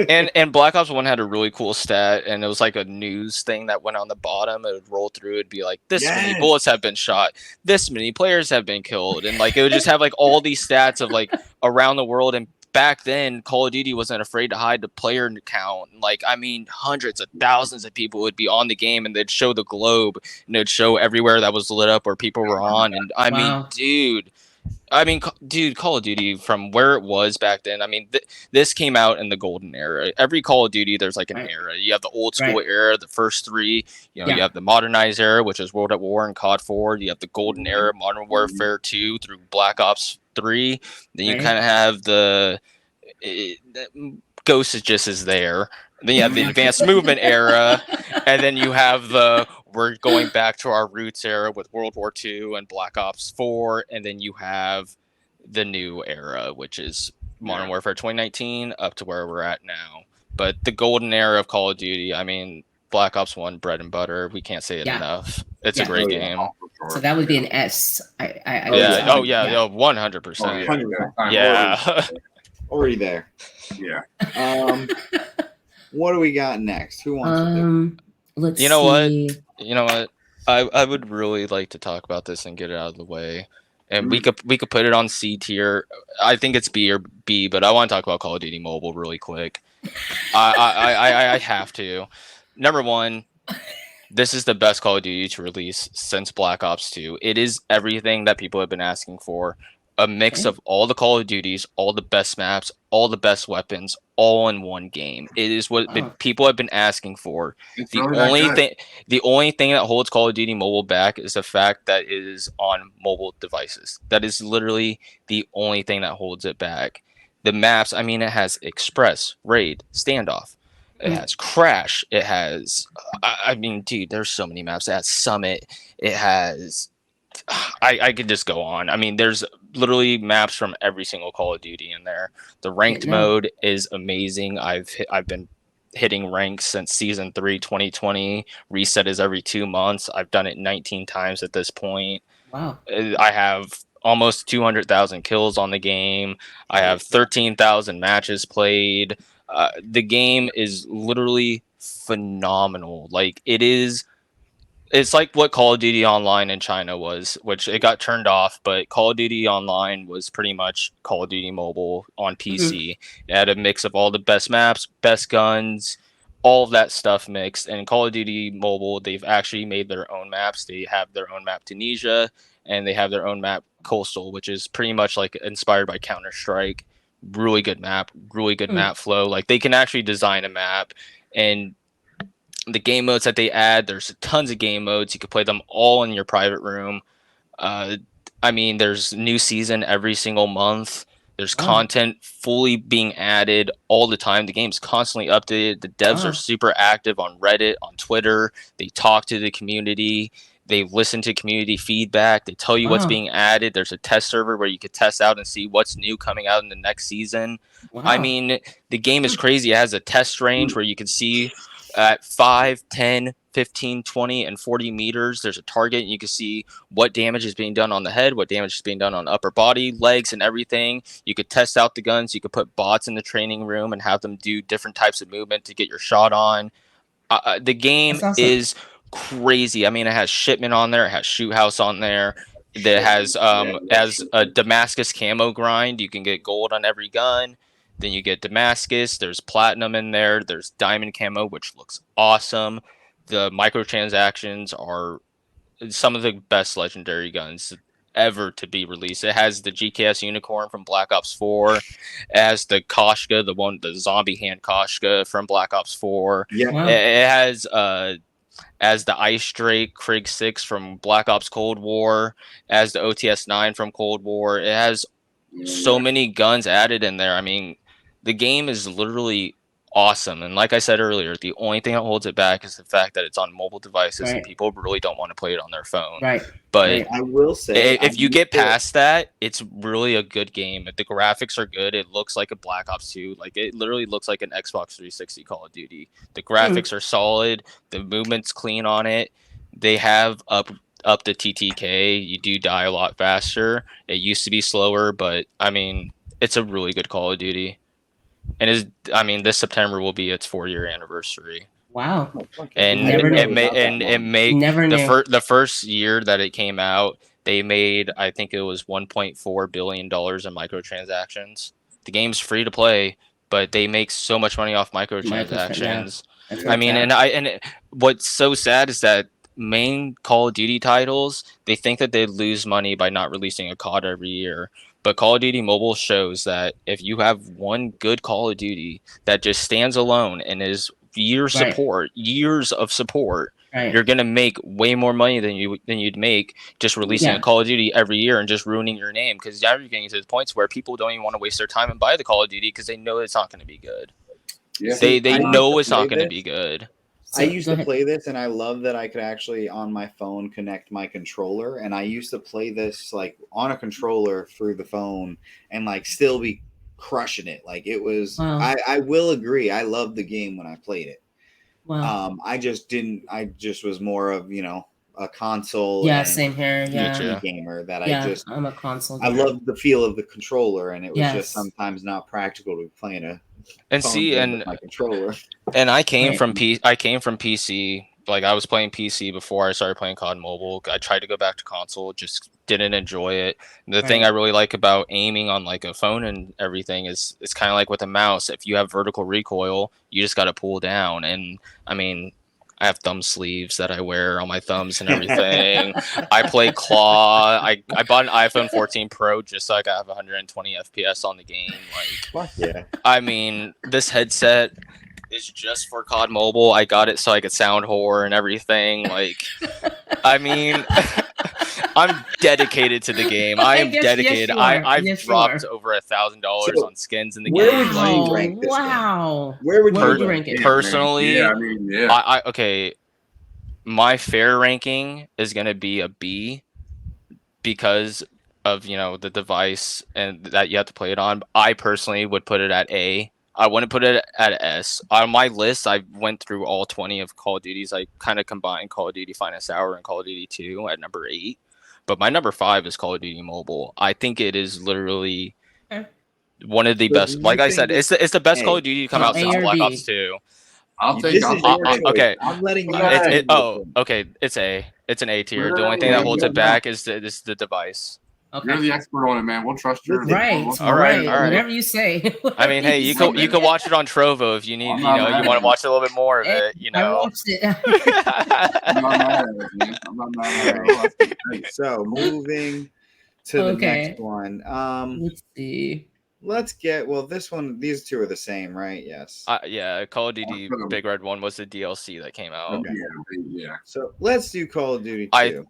And Black Ops 1 had a really cool stat, and it was like a news thing that went on the bottom. It would roll through, it'd be like, this many Yes. bullets have been shot, this many players have been killed, and like it would just have like all these stats of like around the world. And back then, Call of Duty wasn't afraid to hide the player count. Like, I mean, hundreds of thousands of people would be on the game, and they'd show the globe, and it'd show everywhere that was lit up where people were on. And I mean, Wow. dude, Call of Duty from where it was back then. I mean, this came out in the golden era. Every Call of Duty, there's like an Right. era. You have the old school Right. era, the first three. You Yeah. have the modernized era, which is World at War and COD 4. You have the golden era, Modern Warfare 2 through Black Ops 3. Then you Right. kind of have the Ghost is just as there. Then you have the advanced movement era, and then you have the we're going back to our roots era with World War II and Black Ops 4, and then you have the new era, which is Modern Warfare 2019 up to where we're at now. But the golden era of Call of Duty, I mean, Black Ops 1, bread and butter. We can't say it enough. It's a great game. So that would be an S. Yeah. Oh, yeah. 100%. 100%. Yeah. Already there. Yeah. What do we got next? Who wants to do? Let's You know see. what? You know what? I would really like to talk about this and get it out of the way. And we could put it on C tier. I think it's B or B, but I want to talk about Call of Duty Mobile really quick. I have to. Number one, this is the best Call of Duty to release since Black Ops 2. It is everything that people have been asking for. A mix of all the Call of Duties, all the best maps, all the best weapons, all in one game. It is what people have been asking for. The only thing that holds Call of Duty Mobile back is the fact that it is on mobile devices. That is literally the only thing that holds it back. The maps, I mean, it has Express, Raid, Standoff. It has Crash. It has, I mean, dude, there's so many maps. It has Summit. It has, I could just go on. I mean, there's literally maps from every single Call of Duty in there. The ranked mode is amazing. I've been hitting ranks since season 3 2020. Reset is every 2 months. I've done it 19 times at this point. Wow. I have almost 200,000 kills on the game. I have 13,000 matches played. The game is literally phenomenal. Like it's like what Call of Duty Online in China was, which it got turned off, but Call of Duty Online was pretty much Call of Duty Mobile on PC. It had a mix of all the best maps, best guns, all of that stuff mixed. And Call of Duty Mobile, they've actually made their own maps. They have their own map Tunisia, and they have their own map Coastal, which is pretty much like inspired by Counter-Strike. Really good map, really good map flow. Like they can actually design a map, and the game modes that they add, there's tons of game modes. You can play them all in your private room. I mean, there's new season every single month. There's content fully being added all the time. The game's constantly updated. The devs are super active on Reddit, on Twitter. They talk to the community. They listen to community feedback. They tell you what's being added. There's a test server where you could test out and see what's new coming out in the next season. I mean, the game is crazy. It has a test range where you can see at 5, 10, 15, 20, and 40 meters, there's a target, and you can see what damage is being done on the head, what damage is being done on upper body, legs, and everything. You could test out the guns. You could put bots in the training room and have them do different types of movement to get your shot on. The game is crazy. I mean, it has shipment on there. It has shoot house on there. That has as a Damascus camo grind. You can get gold on every gun. Then you get Damascus. There's platinum in there. There's diamond camo, which looks awesome. The microtransactions are some of the best legendary guns ever to be released. It has the GKS Unicorn from Black Ops 4. It has the Koshka, the zombie hand Koshka from Black Ops 4. Yeah. Wow. It has as the Ice Drake Krieg 6 from Black Ops Cold War, as the OTS 9 from Cold War. It has so many guns added in there. I mean, the game is literally awesome. And like I said earlier, the only thing that holds it back is the fact that it's on mobile devices and people really don't want to play it on their phone. But I will say, if you get past that, it's really a good game. If the graphics are good, it looks like a Black Ops 2. Like it literally looks like an Xbox 360 Call of Duty. The graphics are solid. The movement's clean on it. They have up the TTK. You do die a lot faster. It used to be slower, but I mean, it's a really good Call of Duty. And this September will be its 4-year anniversary. Wow. And the first year that it came out, they made, I think it was $1.4 billion in microtransactions. The game's free to play, but they make so much money off microtransactions. I mean, and what's so sad is that main Call of Duty titles, they think that they lose money by not releasing a COD every year. But Call of Duty Mobile shows that if you have one good Call of Duty that just stands alone and is years of support, you're gonna make way more money than you'd make just releasing a Call of Duty every year and just ruining your name. Because now you're getting to the points where people don't even want to waste their time and buy the Call of Duty because they know it's not going to be good. Yeah. They I used know to it's not play going to this. be good. I So, used go to ahead. play this, and I love that I could actually on my phone connect my controller, and I used to play this like on a controller through the phone, and like still be crushing it. Like it was. Wow. I will agree. I loved the game when I played it. Wow. I just didn't. I just was more of a console Yeah, and same here. Yeah. too. gamer that Yeah, I'm a console I gamer. loved the feel of the controller, and it was just Yes. sometimes not practical to be playing a And phone see, game and with my controller. And I came Right. from PC. Like I was playing PC before I started playing COD Mobile. I tried to go back to console, just didn't enjoy it. The thing Right. I really like about aiming on like a phone and everything is it's kind of like with a mouse. If you have vertical recoil, you just got to pull down. And I mean, I have thumb sleeves that I wear on my thumbs and everything. I play claw. I bought an iPhone 14 Pro just so I could have 120 FPS on the game. Like, Fuck yeah. I mean, this headset is just for COD Mobile. I got it so I could sound whore and everything. Like, I mean, I'm dedicated to the game. I am Yes, dedicated. you are. I've Yes, you dropped are. over $1,000 So, on skins in the where game. would Like, you Wow. rank this then? Wow. Where would Where you rank it? Yeah, personally, man. Yeah, I mean, yeah. I okay. My fair ranking is gonna be a B because of the device and that you have to play it on. I personally would put it at A. I wouldn't put it at S. On my list, I went through all 20 of Call of Duties. I kind of combined Call of Duty Finest Hour and Call of Duty 2 at number 8. But my number 5 is Call of Duty Mobile. I think it is literally Okay. one of the So best. do Like you I think said, it's the best A? Call of Duty to come So out A since or Black B? Ops 2. This is your choice. Okay. I'm letting you Okay. choose this one. Okay, it's A. It's an A tier. The Really? only thing that Yeah, holds you it know. back is the device. You're Okay. the expert on it, man. We'll trust your. Right. All right, Right. all right. Whatever you say. I mean, hey, you Whatever can you can watch it on Trovo if you need. I'm You not know, you mad want at to watch a little bit more of Hey, it. You I know. watched it. I'm not mad at it, man. I'm not mad at it. So moving to the Okay. next one. Let's see. Let's get this one. These two are the same, right? Yes. Yeah, Call of Duty Big Red 1 was the DLC that came out. Okay. Yeah. So let's do Call of Duty I- 2.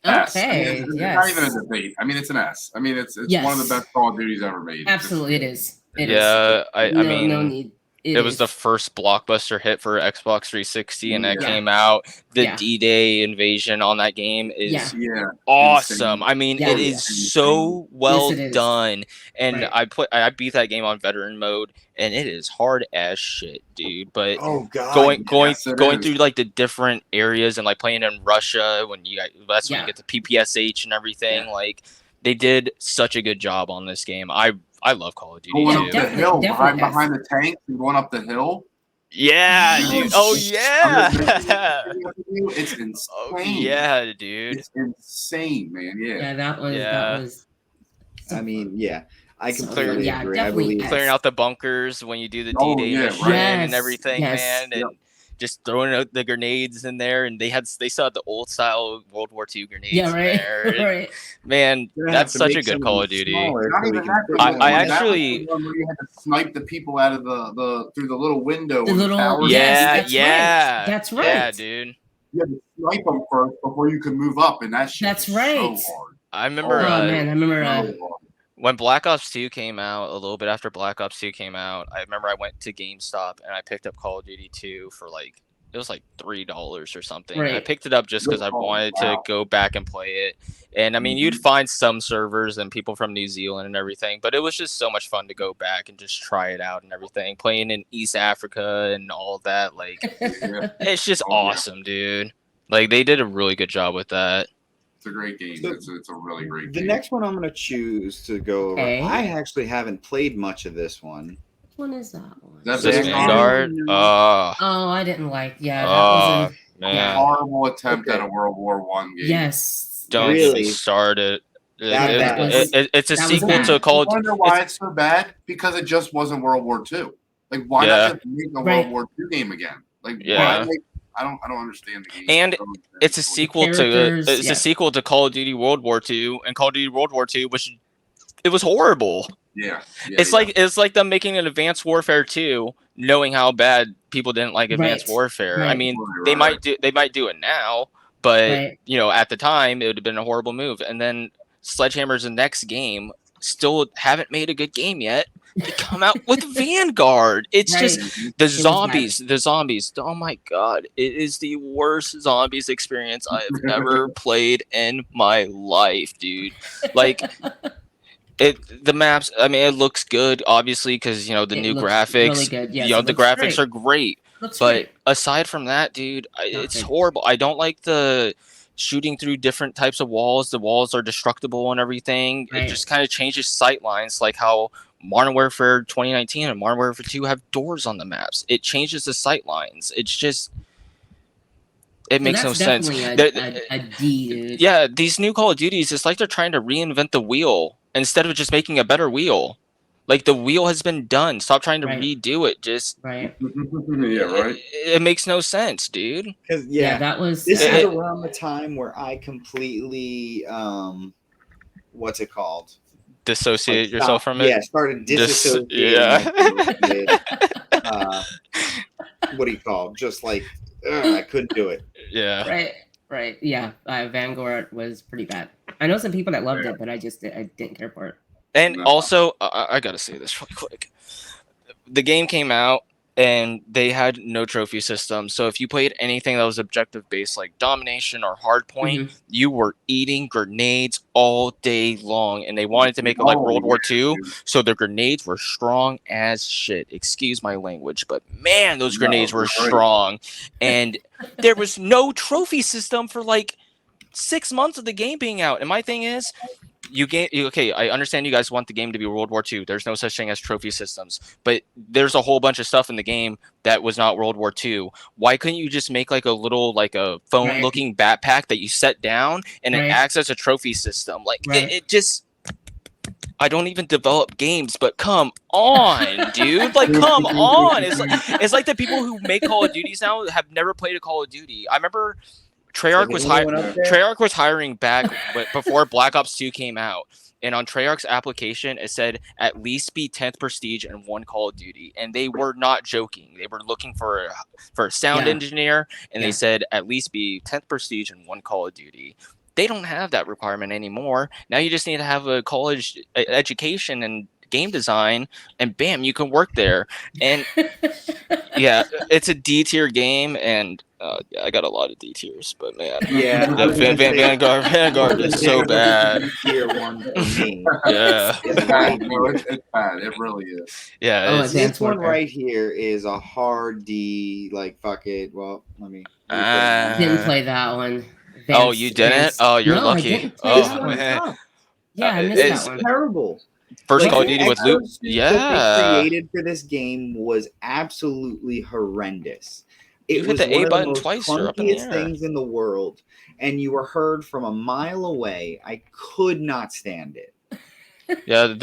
S. I mean, Okay. it's Yes. not even a debate. I mean, it's an S. I mean, it's Yes. one of the best Call of Duties ever made. Absolutely, it is. It is. Yeah, I No, mean, no need. it was is. the first blockbuster hit for Xbox 360, and that Yeah. came out. The Yeah. D-Day invasion on that game is Yeah. awesome. Insane. I mean, Yeah. it is so well Yes, it is. done. And Right. I beat that game on veteran mode, and it is hard as shit, dude. But Oh God. going yes, it going is. through like the different areas and like playing in Russia that's when Yeah. you get the PPSH and everything. Like they did such a good job on this game. I love Call of Duty Going Yeah, up too. the definitely- hill, definitely behind the tank, and going up the hill. Yeah, Oh, dude. Oh shit. yeah. It's insane. Oh yeah, dude. It's insane, man. Yeah. Yeah, that was Yeah. that was. I mean, yeah, I So, completely yeah, agree. I definitely believe S. Clearing out the bunkers when you do the Oh, D-Day yeah, mission right. and Yes, everything, yes. man, and just throwing out the grenades in there, and they still had the old style World War II grenades Yeah, in right. there. right. Man, We're gonna have that's to such make a good some of Call them of Duty. smaller Not so we even can that. fit though. I more That in. was actually- the one where you had to snipe the people out of the through the little window. The on little- tower. Yes, Yeah, that's yeah, right. That's yeah, right. dude. You had to snipe them first before you could move up, and that shit That's was right. so hard. I remember Oh man, I remember. So hard. when Black Ops 2 came out, a little bit after Black Ops 2 came out, I remember I went to GameStop and I picked up Call of Duty 2 for it was like $3 or something. Right. I picked it up just because I Oh, wanted wow. to go back and play it. And I mean, you'd Mhm. find some servers and people from New Zealand and everything, but it was just so much fun to go back and just try it out and everything. Playing in East Africa and all that, like, Yeah, it's just Oh, yeah. awesome, dude. Like, they did a really good job with that. it's a great game. So, It's a really great The game. next one I'm going to choose to go over. Okay. I actually haven't played much of this one. Which one is that one? That's This Vanguard? Vanguard, Oh, I didn't like. Yeah, that was a. man. yeah. horrible attempt Okay. at a World War One game. Yes. Don't yes. get Really? me started. That was- It's a that was sequel bad. to Call You of want to know why it's so bad? Because it just wasn't World War II. Like, why Yeah. not just make a Right. World War II game again? Like, Yeah. why make, I don't understand the game. And I don't understand It's a the story. sequel to Characters, it's yeah. a sequel to Call of Duty World War II, and Call of Duty World War II it was horrible. Yeah. It's like them making an Advanced Warfare 2, knowing how bad people didn't like Advanced Right. Warfare. I Right. mean, Right. they might do it now, but Right. at the time it would have been a horrible move. And then Sledgehammer's next game still haven't made a good game yet. they come out with Vanguard. It's Right. just It the was zombies. Oh my god, it is the worst zombies experience I have ever played in my life, dude. Like the maps. I mean, it looks good, obviously, because the It new looks really graphics. good. Yes, it The looks graphics great. are great. Looks But great. aside from that, dude, it's Nothing. horrible. I don't like the shooting through different types of walls. The walls are destructible and everything. It Right. just kind of changes sight lines, like how Modern Warfare 2019 and Modern Warfare 2 have doors on the maps. It changes the sight lines. It's just it So makes no that's sense. definitely a D, dude. Yeah, these new Call of Duties, it's like they're trying to reinvent the wheel instead of just making a better wheel. Like the wheel has been done. Stop trying to Right. redo it. Just Right. Yeah, right. it makes no sense, dude. Because Yeah, that was. this It- is around the time where I completely what's it called? Dissociate Like, yourself stop- from it. Yeah, started Dis- disassociating yeah. myself with, what do you call it? Just like I couldn't do it. Yeah. Right. Yeah, Vanguard was pretty bad. I know some people that loved it, but I didn't care for it. And No. also, I gotta say this really quick. The game came out and they had no trophy system. So if you played anything that was objective based, like domination or hardpoint, Mhm. you were eating grenades all day long. And they wanted to make it like World War II, so the grenades were strong as shit. Excuse my language, but man, those grenades were right. strong. And there was no trophy system for like 6 months of the game being out. And my thing is, okay, I understand you guys want the game to be World War II. There's no such thing as trophy systems, but there's a whole bunch of stuff in the game that was not World War II. Why couldn't you just make like a little, like a phone looking backpack that you set down and it acts as a trophy system? Like it just, I don't even develop games, but come on, dude. Like, come on. It's like the people who make Call of Duties now have never played a Call of Duty. I remember Treyarch was hiring back before Black Ops 2 came out. And on Treyarch's application, it said at least be 10th prestige and 1 Call of Duty. And they were not joking. They were looking for a sound engineer, and they said at least be 10th prestige and 1 Call of Duty. They don't have that requirement anymore. Now you just need to have a college education and game design, and bam, you can work there. And yeah, it's a D tier game, and I got a lot of D tiers, but man, Vanguard is so bad. Tier 1 for me. Yeah, It's bad. No, it's bad. It really is. Yeah, this one right here is a hard D. Like fuck it. Well, let me. Didn't play that one. Oh, you didn't? Oh, you're lucky. I didn't play that one. Man. Yeah, I missed that one. Terrible. First Like, Call of Duty with loot. That they created for this game was absolutely horrendous. It You was hit the A one of button the most twice, you're up in the clunkiest air. things in the world, and you were heard from a mile away. I could not stand it. Yeah,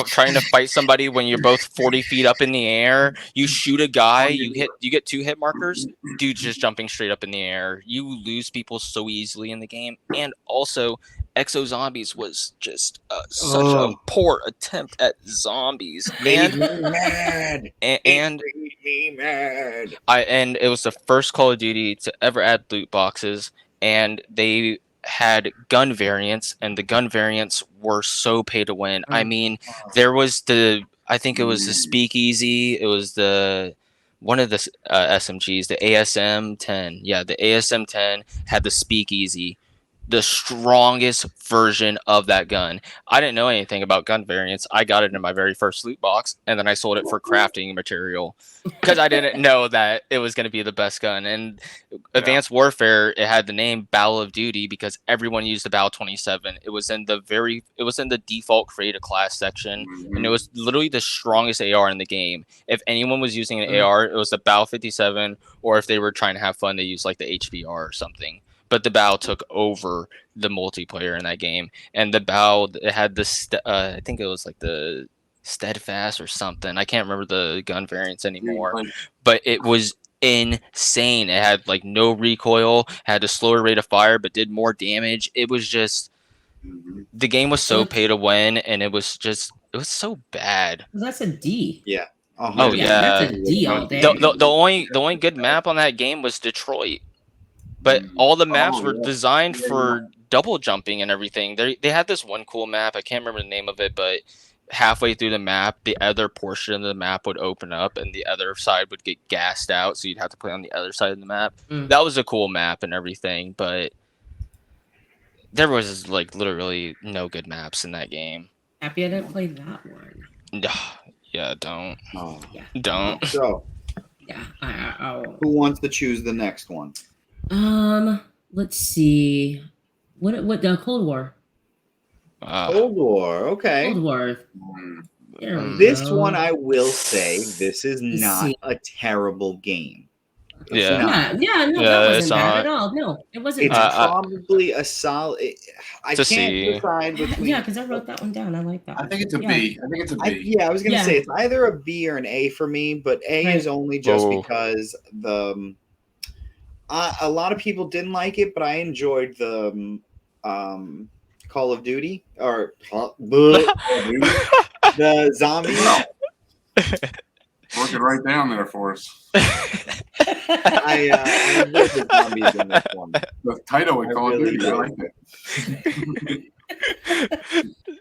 trying to fight somebody when you're both 40 feet up in the air. You shoot a guy, you get 2 hit markers. Dude's just jumping straight up in the air. You lose people so easily in the game, and also Exo Zombies was just such a poor attempt at zombies. Made me mad. And made me mad. And it was the first Call of Duty to ever add loot boxes, and they had gun variants, and the gun variants were so pay to win. I mean, there was I think it was the Speakeasy. It was one of the SMGs, the ASM 10. Yeah, the ASM 10 had the Speakeasy, the strongest version of that gun. I didn't know anything about gun variants. I got it in my very first loot box, and then I sold it for crafting material because I didn't know that it was going to be the best gun. And Advanced Warfare, it had the name Battle of Duty because everyone used the BAL 27. It was in the default created class section, and it was literally the strongest AR in the game. If anyone was using an AR, it was the BAL 57, or if they were trying to have fun, they used like the HBR or something. But the BAL took over the multiplayer in that game, and the BAL, it had this. I think it was like the Steadfast or something. I can't remember the gun variants anymore, but it was insane. It had like no recoil, had a slower rate of fire, but did more damage. It was just the game was so pay to win, and it was so bad. That's a D. Yeah. Oh yeah, that's a D all day. The only good map on that game was Detroit. But all the maps were designed for double jumping and everything. They had this one cool map. I can't remember the name of it, but halfway through the map, the other portion of the map would open up and the other side would get gassed out, so you'd have to play on the other side of the map. That was a cool map and everything, but there was like literally no good maps in that game. Happy I didn't play that one. Yeah, don't. Oh. Yeah. Don't. So, Yeah. who wants to choose the next one? Let's see. What the Cold War? Cold War. Okay. Cold War. Mm. There we This go. one, I will say, this is Let's not see. a terrible game. Yeah. not. Yeah, no, Yeah, that it's wasn't bad not. at all. No, it wasn't It's bad. probably a solid. I It's a can't C. decide between. Yeah, because I wrote that one down. I like that I one. think it's a Yeah. B. I think it's a B. I was gonna Yeah. say it's either a B or an A for me, but A Right. is only just Whoa. because a lot of people didn't like it, but I enjoyed the Call of Duty or the zombies. Working right down there for us. I enjoyed the zombies in this one. The title we I call really it. did. I like it.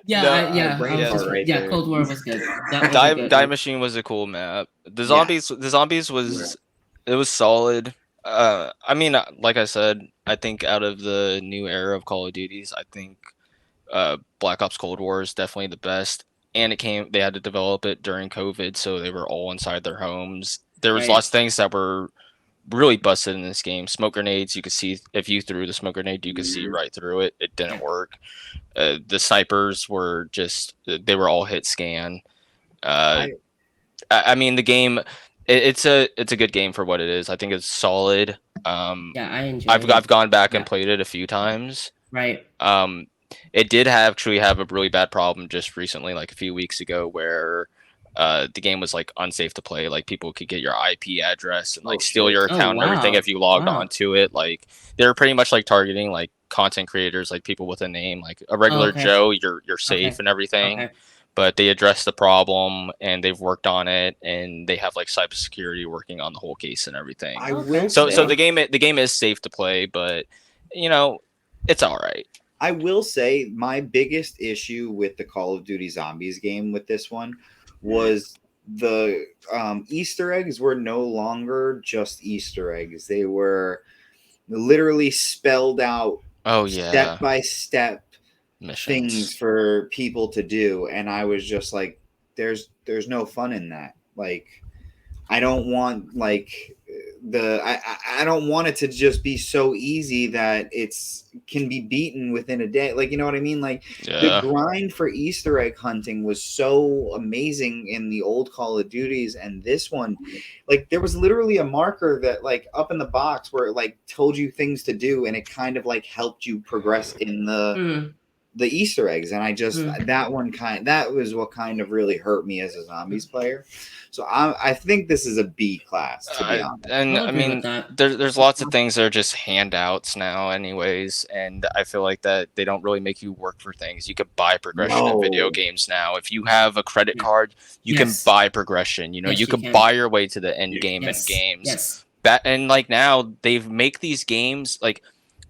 Yeah, No, brain fart right yeah, there. Cold War was good. That was a Die good Die one. Machine was a cool map. The zombies was it was solid. I mean, like I said, I think out of the new era of Call of Duties, I think Black Ops Cold War is definitely the best. And they had to develop it during COVID, so they were all inside their homes. There was Right. lots of things that were really busted in this game. Smoke grenades, you could see if you threw the smoke grenade, you could see right through it. It didn't work. The snipers were they were all hit scan. I mean, the game, it's a good game for what it is. I think it's solid. Yeah, I enjoyed it. I've gone back and Yeah. played it a few times. Right. It did actually have a really bad problem just recently, like a few weeks ago, where the game was like unsafe to play. Like people could get your IP address and like steal your Oh, account and everything wow. if you logged Wow. onto it. Like they were pretty much like targeting like content creators, like people with a name, like a regular okay. Joe. You're safe Okay. and everything. Okay. But they addressed the problem and they've worked on it, and they have like cybersecurity working on the whole case and everything. I Okay. will So say, the game is safe to play, but you know, it's all right. I will say my biggest issue with the Call of Duty Zombies game with this one was the Easter eggs were no longer just Easter eggs. They were literally spelled out Oh yeah, step by step missions. things for people to do, and I was just like, there's no fun in that. Like, I don't want like I don't want it to just be so easy that it's can be beaten within a day. Like, you know what I mean? Like Yeah. the grind for Easter egg hunting was so amazing in the old Call of Duties, and this one, like there was literally a marker that like up in the box where it like told you things to do, and it kind of like helped you progress in the Easter eggs. And I just that was what kind of really hurt me as a zombies player. So I think this is a B class, to be honest. And I'll I agree mean, with that. there's lots of things that are just handouts now, anyways. And I feel like that they don't really make you work for things. You could buy progression in video No. games now. If you have a credit card, you Yes. can buy progression. You know, Yes, you you can can. buy your way to the end game Yes. in games. Yes. And like now they've make these games like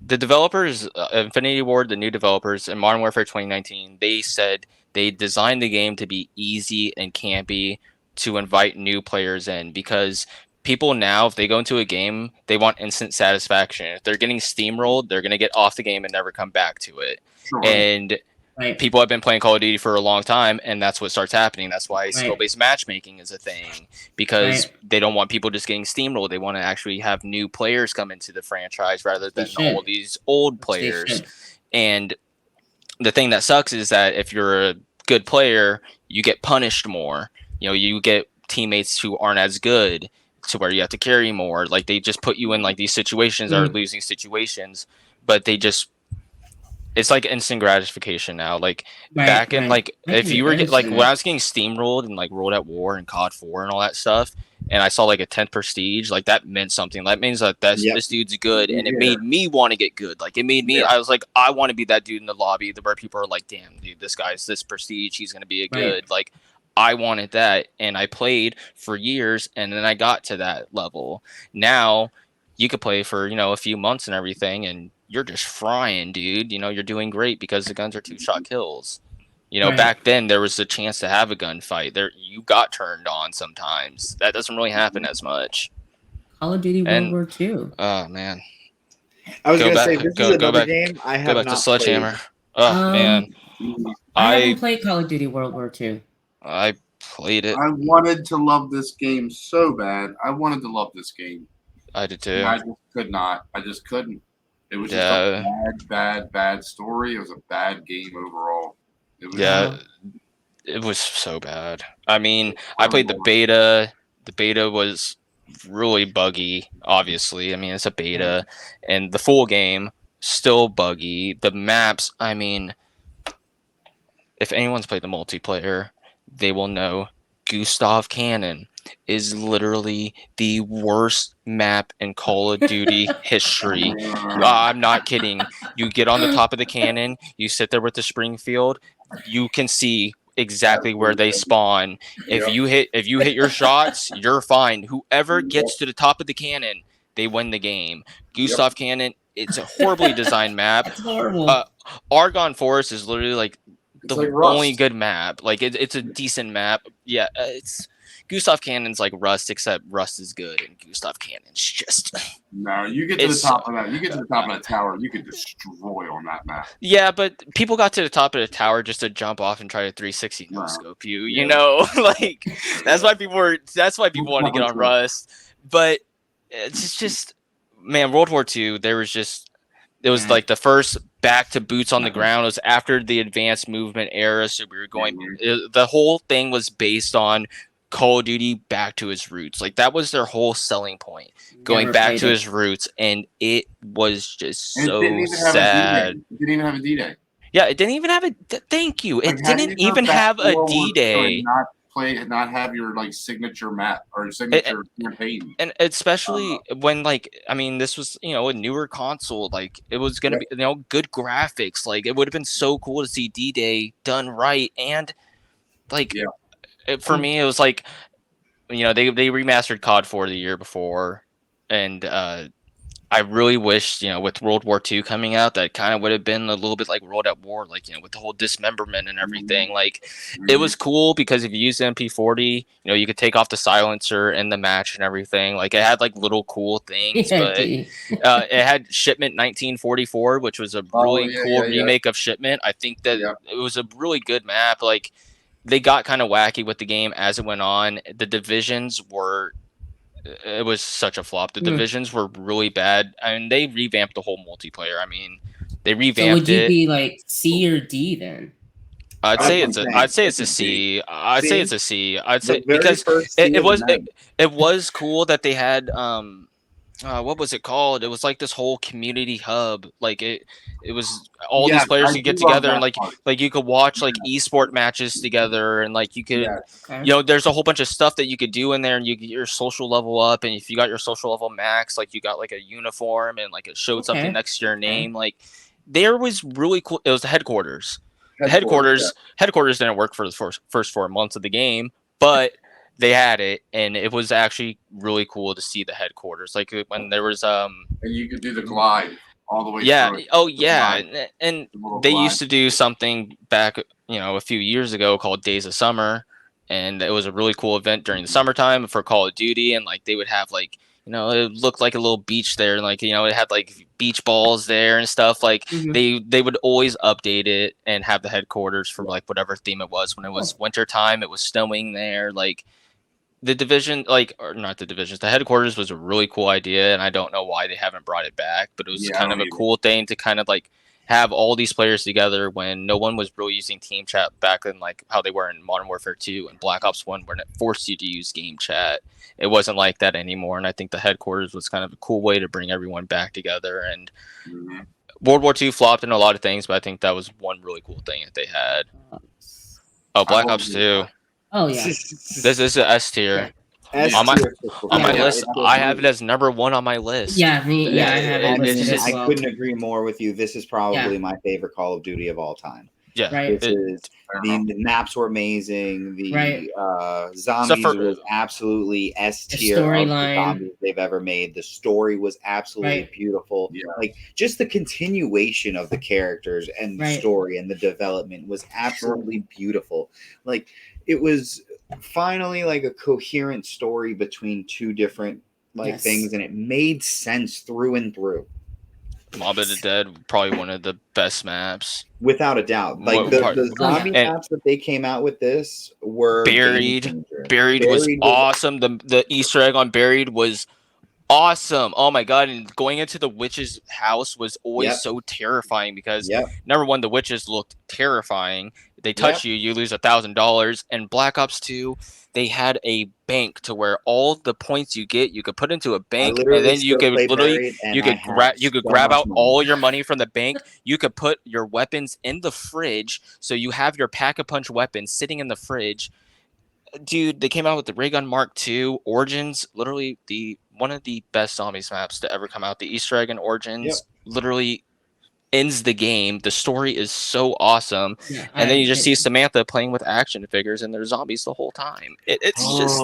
the developers, Infinity Ward, the new developers in Modern Warfare 2019, they said they designed the game to be easy and campy to invite new players in, because people now, if they go into a game, they want instant satisfaction. If they're getting steamrolled, they're going to get off the game and never come back to it. Sure. And Right. people have been playing Call of Duty for a long time, and that's what starts happening. That's why Right. skill-based matchmaking is a thing, because they don't want people just getting steamrolled. They want to actually have new players come into the franchise rather than all these old players. And the thing that sucks is that if you're a good player, you get punished more. You know, you get teammates who aren't as good, to where you have to carry more. Like they just put you in like these situations that are losing situations, but it's like instant gratification now. Like back in like if you were when I was getting steamrolled and like World at War and COD 4 and all that stuff, and I saw like a 10th prestige, like that meant something. That means that this dude's good, and it made me want to get good. Like it made me, I was like, I want to be that dude in the lobby where people are like, damn, dude, this guy's this prestige, he's gonna be a good. Like I wanted that, and I played for years, and then I got to that level. Now you could play for a few months and everything, and you're just frying, dude. You know, you're doing great because the guns are 2-shot kills. You know, Right. back then there was a chance to have a gunfight. There, you got turned on sometimes. That doesn't really happen as much. Call of Duty World And War II. oh man, I was go gonna say back, this is go another back, game I go have back to not played. Sledgehammer. Oh man, I haven't I played Call of Duty World War II. played it. I wanted to love this game so bad. I wanted to love this game. I did too. And I just could not. I just couldn't. It was just Yeah. a bad story. It was a bad game overall. It was Yeah, it was so bad. I mean, I played the beta. The beta was really buggy, obviously. I mean, it's a beta. And the full game, still buggy. The maps, I mean, if anyone's played the multiplayer, they will know Gustav Cannon is literally the worst map in Call of Duty history. I'm not kidding. You get on the top of the cannon, you sit there with the Springfield, you can see exactly where they spawn. If you hit your shots, you're fine. Whoever gets to the top of the cannon, they win the game. Gustav Cannon, it's a horribly designed map. That's horrible. Argonne Forest is literally like It's the like Rust. only good map. Like it's a decent map. Yeah, it's Gustav Cannon's like Rust, except Rust is good and Gustav Cannon's just No, you get to the It's top of that. You get to the top of that tower, you could destroy on that map. yeah. But people got to the top of the tower just to jump off and try to 360 no Wow. scope you. Yeah. You know, like that's why people want to get on Rust. But it's just man, World War II. It was like the first back to boots on the ground. It was after the advanced movement era, so we were going. The whole thing was based on Call of Duty back to its roots. Like that was their whole selling point, going Never back played to it. its roots, and it was just And so it didn't even have sad. a D-Day. It didn't even have a D-Day. Yeah, it didn't even have a. Thank you. It Like, how do didn't you go even back have to a World War II D-Day. and not have your like signature map or signature campaign. And especially when this was a newer console, like it was gonna be good graphics. Like it would have been so cool to see D-Day done right, and for me it was like they remastered COD 4 the year before, and I really wish, with World War II coming out, that kind of would have been a little bit like World at War, like, with the whole dismemberment and everything. Like, it was cool because if you use the MP40, you could take off the silencer in the match and everything. Like, it had, like, little cool things, but it had Shipment 1944, which was a really cool remake of Shipment. I think that it was a really good map. Like, they got kind of wacky with the game as it went on. The divisions were... It was such a flop. The divisions were really bad. I mean, they revamped the whole multiplayer. I mean, they revamped it. So would you be like C or D then? I'd say it's a C. I'd say it's a C. I'd say because it was cool that they had what was it called? It was like this whole community hub. Like it was all these players could get together and like you could watch like esport matches together, and like you could there's a whole bunch of stuff that you could do in there, and you get your social level up, and if you got your social level max, like you got like a uniform and like it showed something next to your name. Like there was really cool. It was the headquarters. The headquarters didn't work for the first 4 months of the game, but they had it, and it was actually really cool to see the headquarters. Like when there was and you could do the glide all the way through. Oh yeah. And they used to do something back, a few years ago called Days of Summer, and it was a really cool event during the summertime for Call of Duty, and like they would have like it looked like a little beach there, and like it had like beach balls there and stuff. Like they would always update it and have the headquarters for like whatever theme it was. When it was winter time, it was snowing there. Like the division, or not the divisions, the headquarters was a really cool idea, and I don't know why they haven't brought it back, but it was kind of a cool thing to kind of like have all these players together when no one was really using team chat back in like how they were in Modern Warfare 2 and Black Ops 1, when it forced you to use game chat. It wasn't like that anymore, and I think the headquarters was kind of a cool way to bring everyone back together. And World War II flopped in a lot of things, but I think that was one really cool thing that they had. Oh, Black Ops 2. Oh yeah, this is an S tier. On my list. I have it as number 1 on my list. Yeah, I have it listed as well. I couldn't agree more with you. This is probably my favorite Call of Duty of all time. Yeah, Right. This is the maps were amazing. Right. The zombies was absolutely S The tier of the storyline. zombies they've ever made. The story was absolutely Right. beautiful. Yeah. Like just the continuation of the characters and the Right. story and the development was absolutely beautiful. Like it was finally like a coherent story between two different Yes. things, and it made sense through and through. Mob of the Dead, probably one of the best maps. Without a doubt. Like What the part- zombie and maps that they came out with this were Buried. game changer. Buried was awesome. The Easter egg on Buried was awesome. Oh my god! And going into the witch's house was always so terrifying because number one, the witches looked terrifying. They touch you, you lose $1,000. And Black Ops 2, they had a bank to where all the points you get, you could put into a bank, and then you could literally you could grab out all your money from the bank. You could put your weapons in the fridge, so you have your pack-a-punch weapons sitting in the fridge. Dude, they came out with the Ray Gun Mark II Origins, literally one of the best zombies maps to ever come out. The Easter egg in Origins literally ends the game. The story is so awesome. And then you just see Samantha playing with action figures and they're zombies the whole time. It's just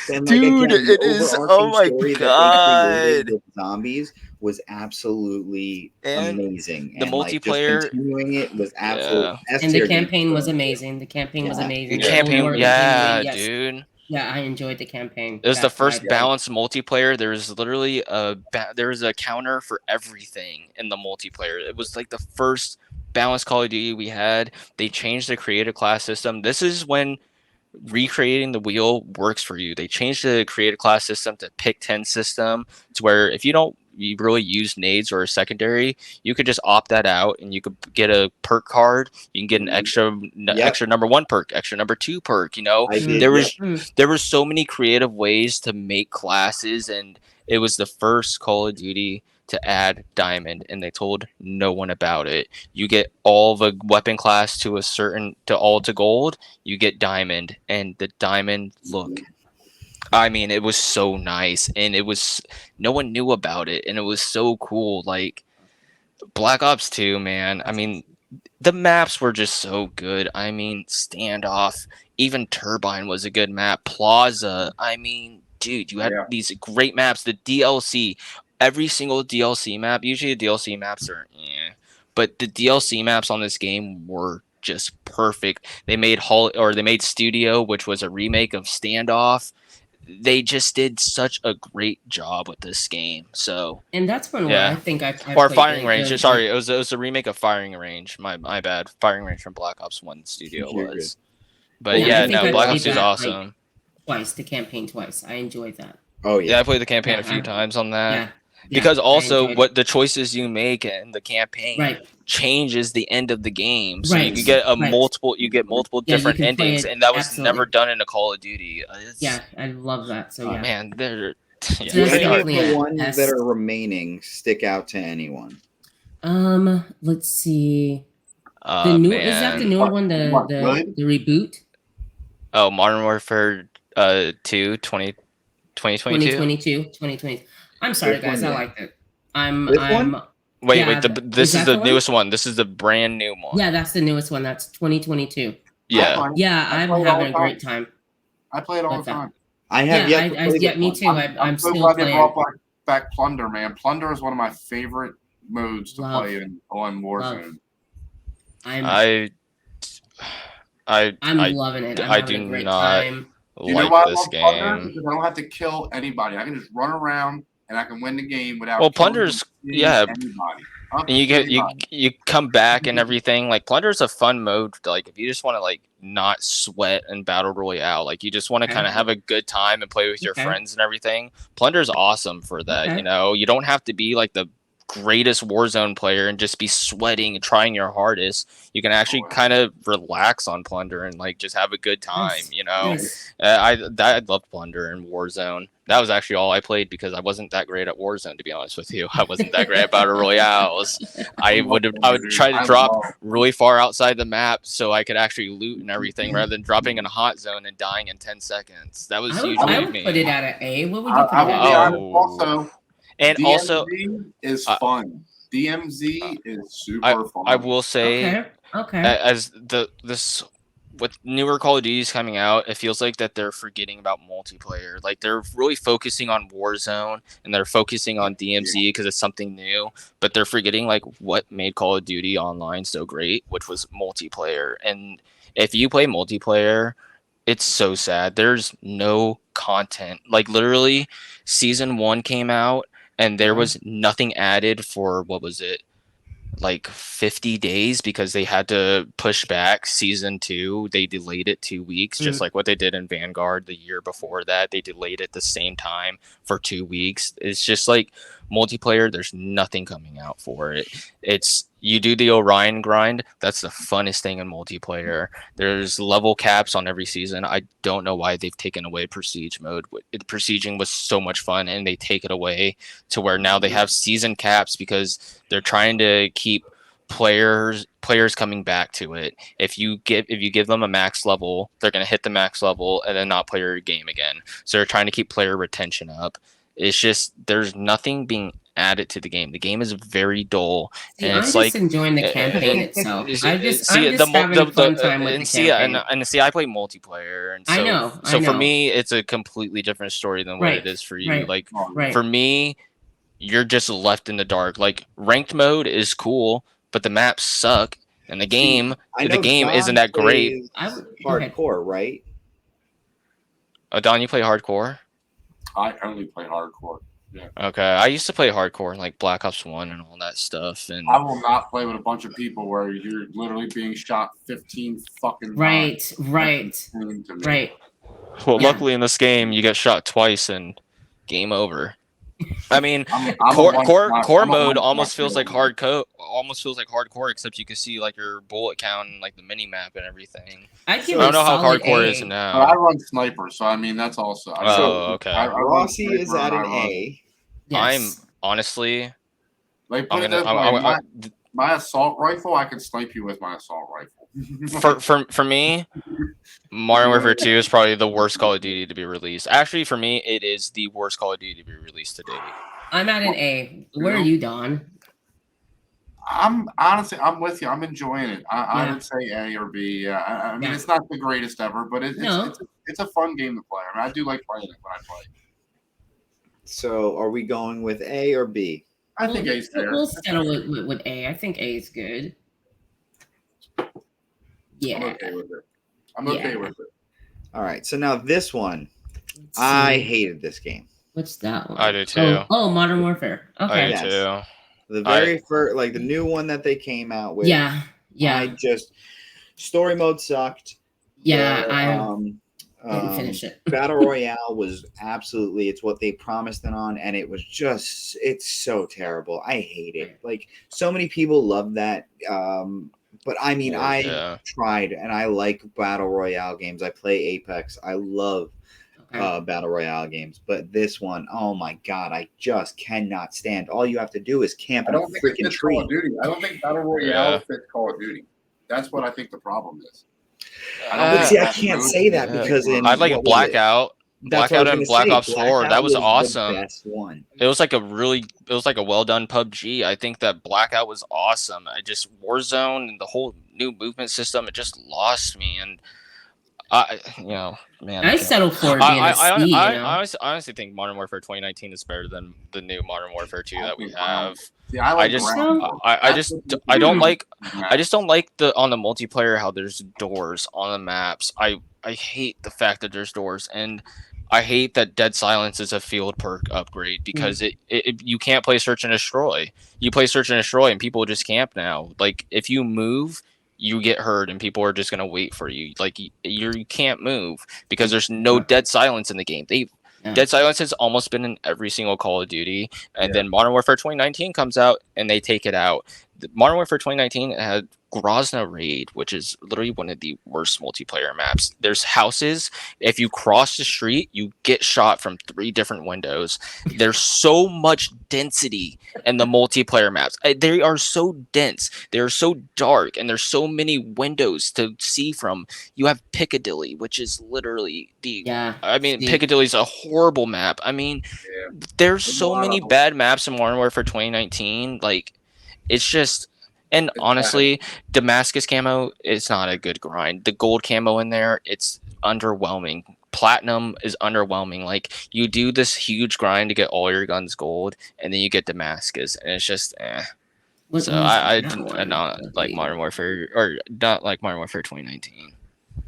and dude, again, it is oh my story god. That they created with zombies was absolutely amazing. The and multiplayer just continuing it was absolutely and the campaign was amazing. The campaign was amazing. The campaign, dude. Yeah, I enjoyed the campaign. It was the first balanced multiplayer. There's literally there was a counter for everything in the multiplayer. It was like the first balanced Call of Duty we had. They changed the creative class system. This is when recreating the wheel works for you. They changed the creative class system to pick 10 system to where if you really use nades or a secondary, you could just opt that out and you could get a perk card. You can get an extra number 1 perk, extra number 2 perk. There were so many creative ways to make classes, and it was the first Call of Duty to add diamond, and they told no one about it. You get all the weapon class to gold, you get diamond, and the diamond look, I mean, it was so nice, and no one knew about it, and it was so cool. Like Black Ops 2, man. I mean, the maps were just so good. I mean, Standoff, even Turbine was a good map. Plaza, I mean, dude, you had these great maps. The DLC, every single DLC map. Usually, the DLC maps are, but the DLC maps on this game were just perfect. They made Studio, which was a remake of Standoff. They just did such a great job with this game. So, and that's one where I think I or Firing Range. Sorry, it was a remake of Firing Range. My bad. Firing Range from Black Ops 1 Studio was. But Black Ops 2 is awesome. Twice, the campaign twice. I enjoyed that. Oh yeah, I played the campaign a few times on that. Yeah. Because also what the choices you make in the campaign changes the end of the game. So you can get multiple different endings, and that was never done in a Call of Duty. I love that. So man, they're do any of the ones that are remaining stick out to anyone? Let's see. The new is that the newer one, the reboot? Oh, Modern Warfare 2 2022. I'm sorry, guys. I liked it. Wait. This is the newest one. This is the brand new one. Yeah, that's the newest one. That's 2022. Yeah. I'm having a great time. I play it all the time. I have yet. Me too. I'm so still glad playing. They brought back Plunder, man. Plunder is one of my favorite modes to play on Warzone. I'm loving it. I do not time. like this game. Plunder? Because I don't have to kill anybody. I can just run around and I can win the game without. Plunder's anybody. And you come back and everything. Like Plunder's a fun mode. Like if you just want to not sweat in battle royale, like you just want to kind of have a good time and play with your friends and everything. Plunder's awesome for that. You don't have to be like the greatest Warzone player and just be sweating and trying your hardest. You can actually kind of relax on Plunder and just have a good time. I loved Plunder and Warzone. That was actually all I played because I wasn't that great at Warzone, to be honest with you. I wasn't that great at battle royales. I would try to drop really far outside the map so I could actually loot and everything rather than dropping in a hot zone and dying in 10 seconds. That was usually I would me. put it at an A. What would you put it at? Also, and DMZ is fun. DMZ is super fun. I will say Okay. as this with newer Call of Duties coming out, it feels like that they're forgetting about multiplayer. Like they're really focusing on Warzone and they're focusing on DMZ because it's something new, but they're forgetting like what made Call of Duty Online so great, which was multiplayer. And if you play multiplayer, it's so sad. There's no content. Like literally, season 1 came out and there was nothing added for what was it? Like 50 days because they had to push back season 2. They delayed it 2 weeks, just like what they did in Vanguard the year before that. They delayed it the same time for 2 weeks. It's just like multiplayer, there's nothing coming out for it. It's you do the Orion grind, that's the funnest thing in multiplayer. There's level caps on every season. I don't know why they've taken away prestige mode. Prestiging was so much fun and they take it away to where now they have season caps because they're trying to keep players coming back to it. If you give them a max level, they're going to hit the max level and then not play your game again. So they're trying to keep player retention up. It's just there's nothing being added to the game. The game is very dull, See, and I'm it's just like enjoying the campaign itself. I'm just see having a fun time with the campaign. and see I play multiplayer, and so I know. for me it's a completely different story than what it is for you. Like for me, you're just left in the dark. Like ranked mode is cool, but the maps suck, and the game isn't that great. Hardcore, right? Don, you play hardcore? I only play hardcore. Yeah. Okay, I used to play hardcore like Black Ops 1 and all that stuff, and I will not play with a bunch of people where you're literally being shot 15 fucking times. Right. Well, luckily in this game you get shot twice and game over. I mean, core mode almost feels like hardcore, except you can see like your bullet count and like the mini map and everything. I don't know how hardcore is now. But I run sniper, so I mean that's also. Okay. Rossie is at an A. Yes. I'm honestly. Like my assault rifle, I can snipe you with my assault rifle. for me, Modern Warfare 2 is probably the worst Call of Duty to be released. Actually, for me, it is the worst Call of Duty to be released to date. I'm at an A. Where are you, Don? I'm with you. I'm enjoying it. I would say A or B. I mean, it's not the greatest ever, but it's a fun game to play. I mean, I do like playing it when I play. So, are we going with A or B? I think A's fair. We'll settle with A. I think A is good. Yeah. I'm okay with it. All right. So now this one, I hated this game. What's that one? I do too. Oh, Modern Warfare. Okay. I do too. The very first, like the new one that they came out with. Yeah. Story mode sucked. Yeah, I didn't finish it. Battle Royale was absolutely, it's what they promised it on, and it was just, it's so terrible. I hate it. Like, so many people love that. But I mean, I tried, and I like Battle Royale games. I play Apex. I love Battle Royale games. But this one, oh my God, I just cannot stand. All you have to do is camp in a freaking tree. Call of Duty. I don't think Battle Royale fits Call of Duty. That's what I think the problem is. I can't say that because I like Blackout. Blackout and Black Ops 4, that was awesome. The best one. It was like a well done PUBG. I think that Blackout was awesome. I just Warzone and the whole new movement system, it just lost me. And I settled for DNSC. I honestly think Modern Warfare 2019 is better than the new Modern Warfare 2 that we have. Yeah, I just don't like the on the multiplayer how there's doors on the maps. I hate the fact that there's doors, and I hate that Dead Silence is a field perk upgrade because you can't play Search and Destroy. You play Search and Destroy and people just camp now. Like if you move, you get hurt and people are just gonna wait for you. Like you can't move because there's no Dead Silence in the game. Dead Silence has almost been in every single Call of Duty, and then Modern Warfare 2019 comes out and they take it out. Modern Warfare 2019 had Grozna Raid, which is literally one of the worst multiplayer maps. There's houses. If you cross the street, you get shot from 3 different windows. There's so much density in the multiplayer maps. They are so dense. They're so dark, and there's so many windows to see from. You have Piccadilly, which is literally Piccadilly's a horrible map. I mean, there's so many bad maps in Modern Warfare 2019. Like, it's just And It's honestly, Damascus camo is not a good grind. The gold camo in there, it's underwhelming. Platinum is underwhelming. Like you do this huge grind to get all your guns gold, and then you get Damascus, and it's just eh. What So was I that did one? not like Modern Warfare or not like Modern Warfare 2019.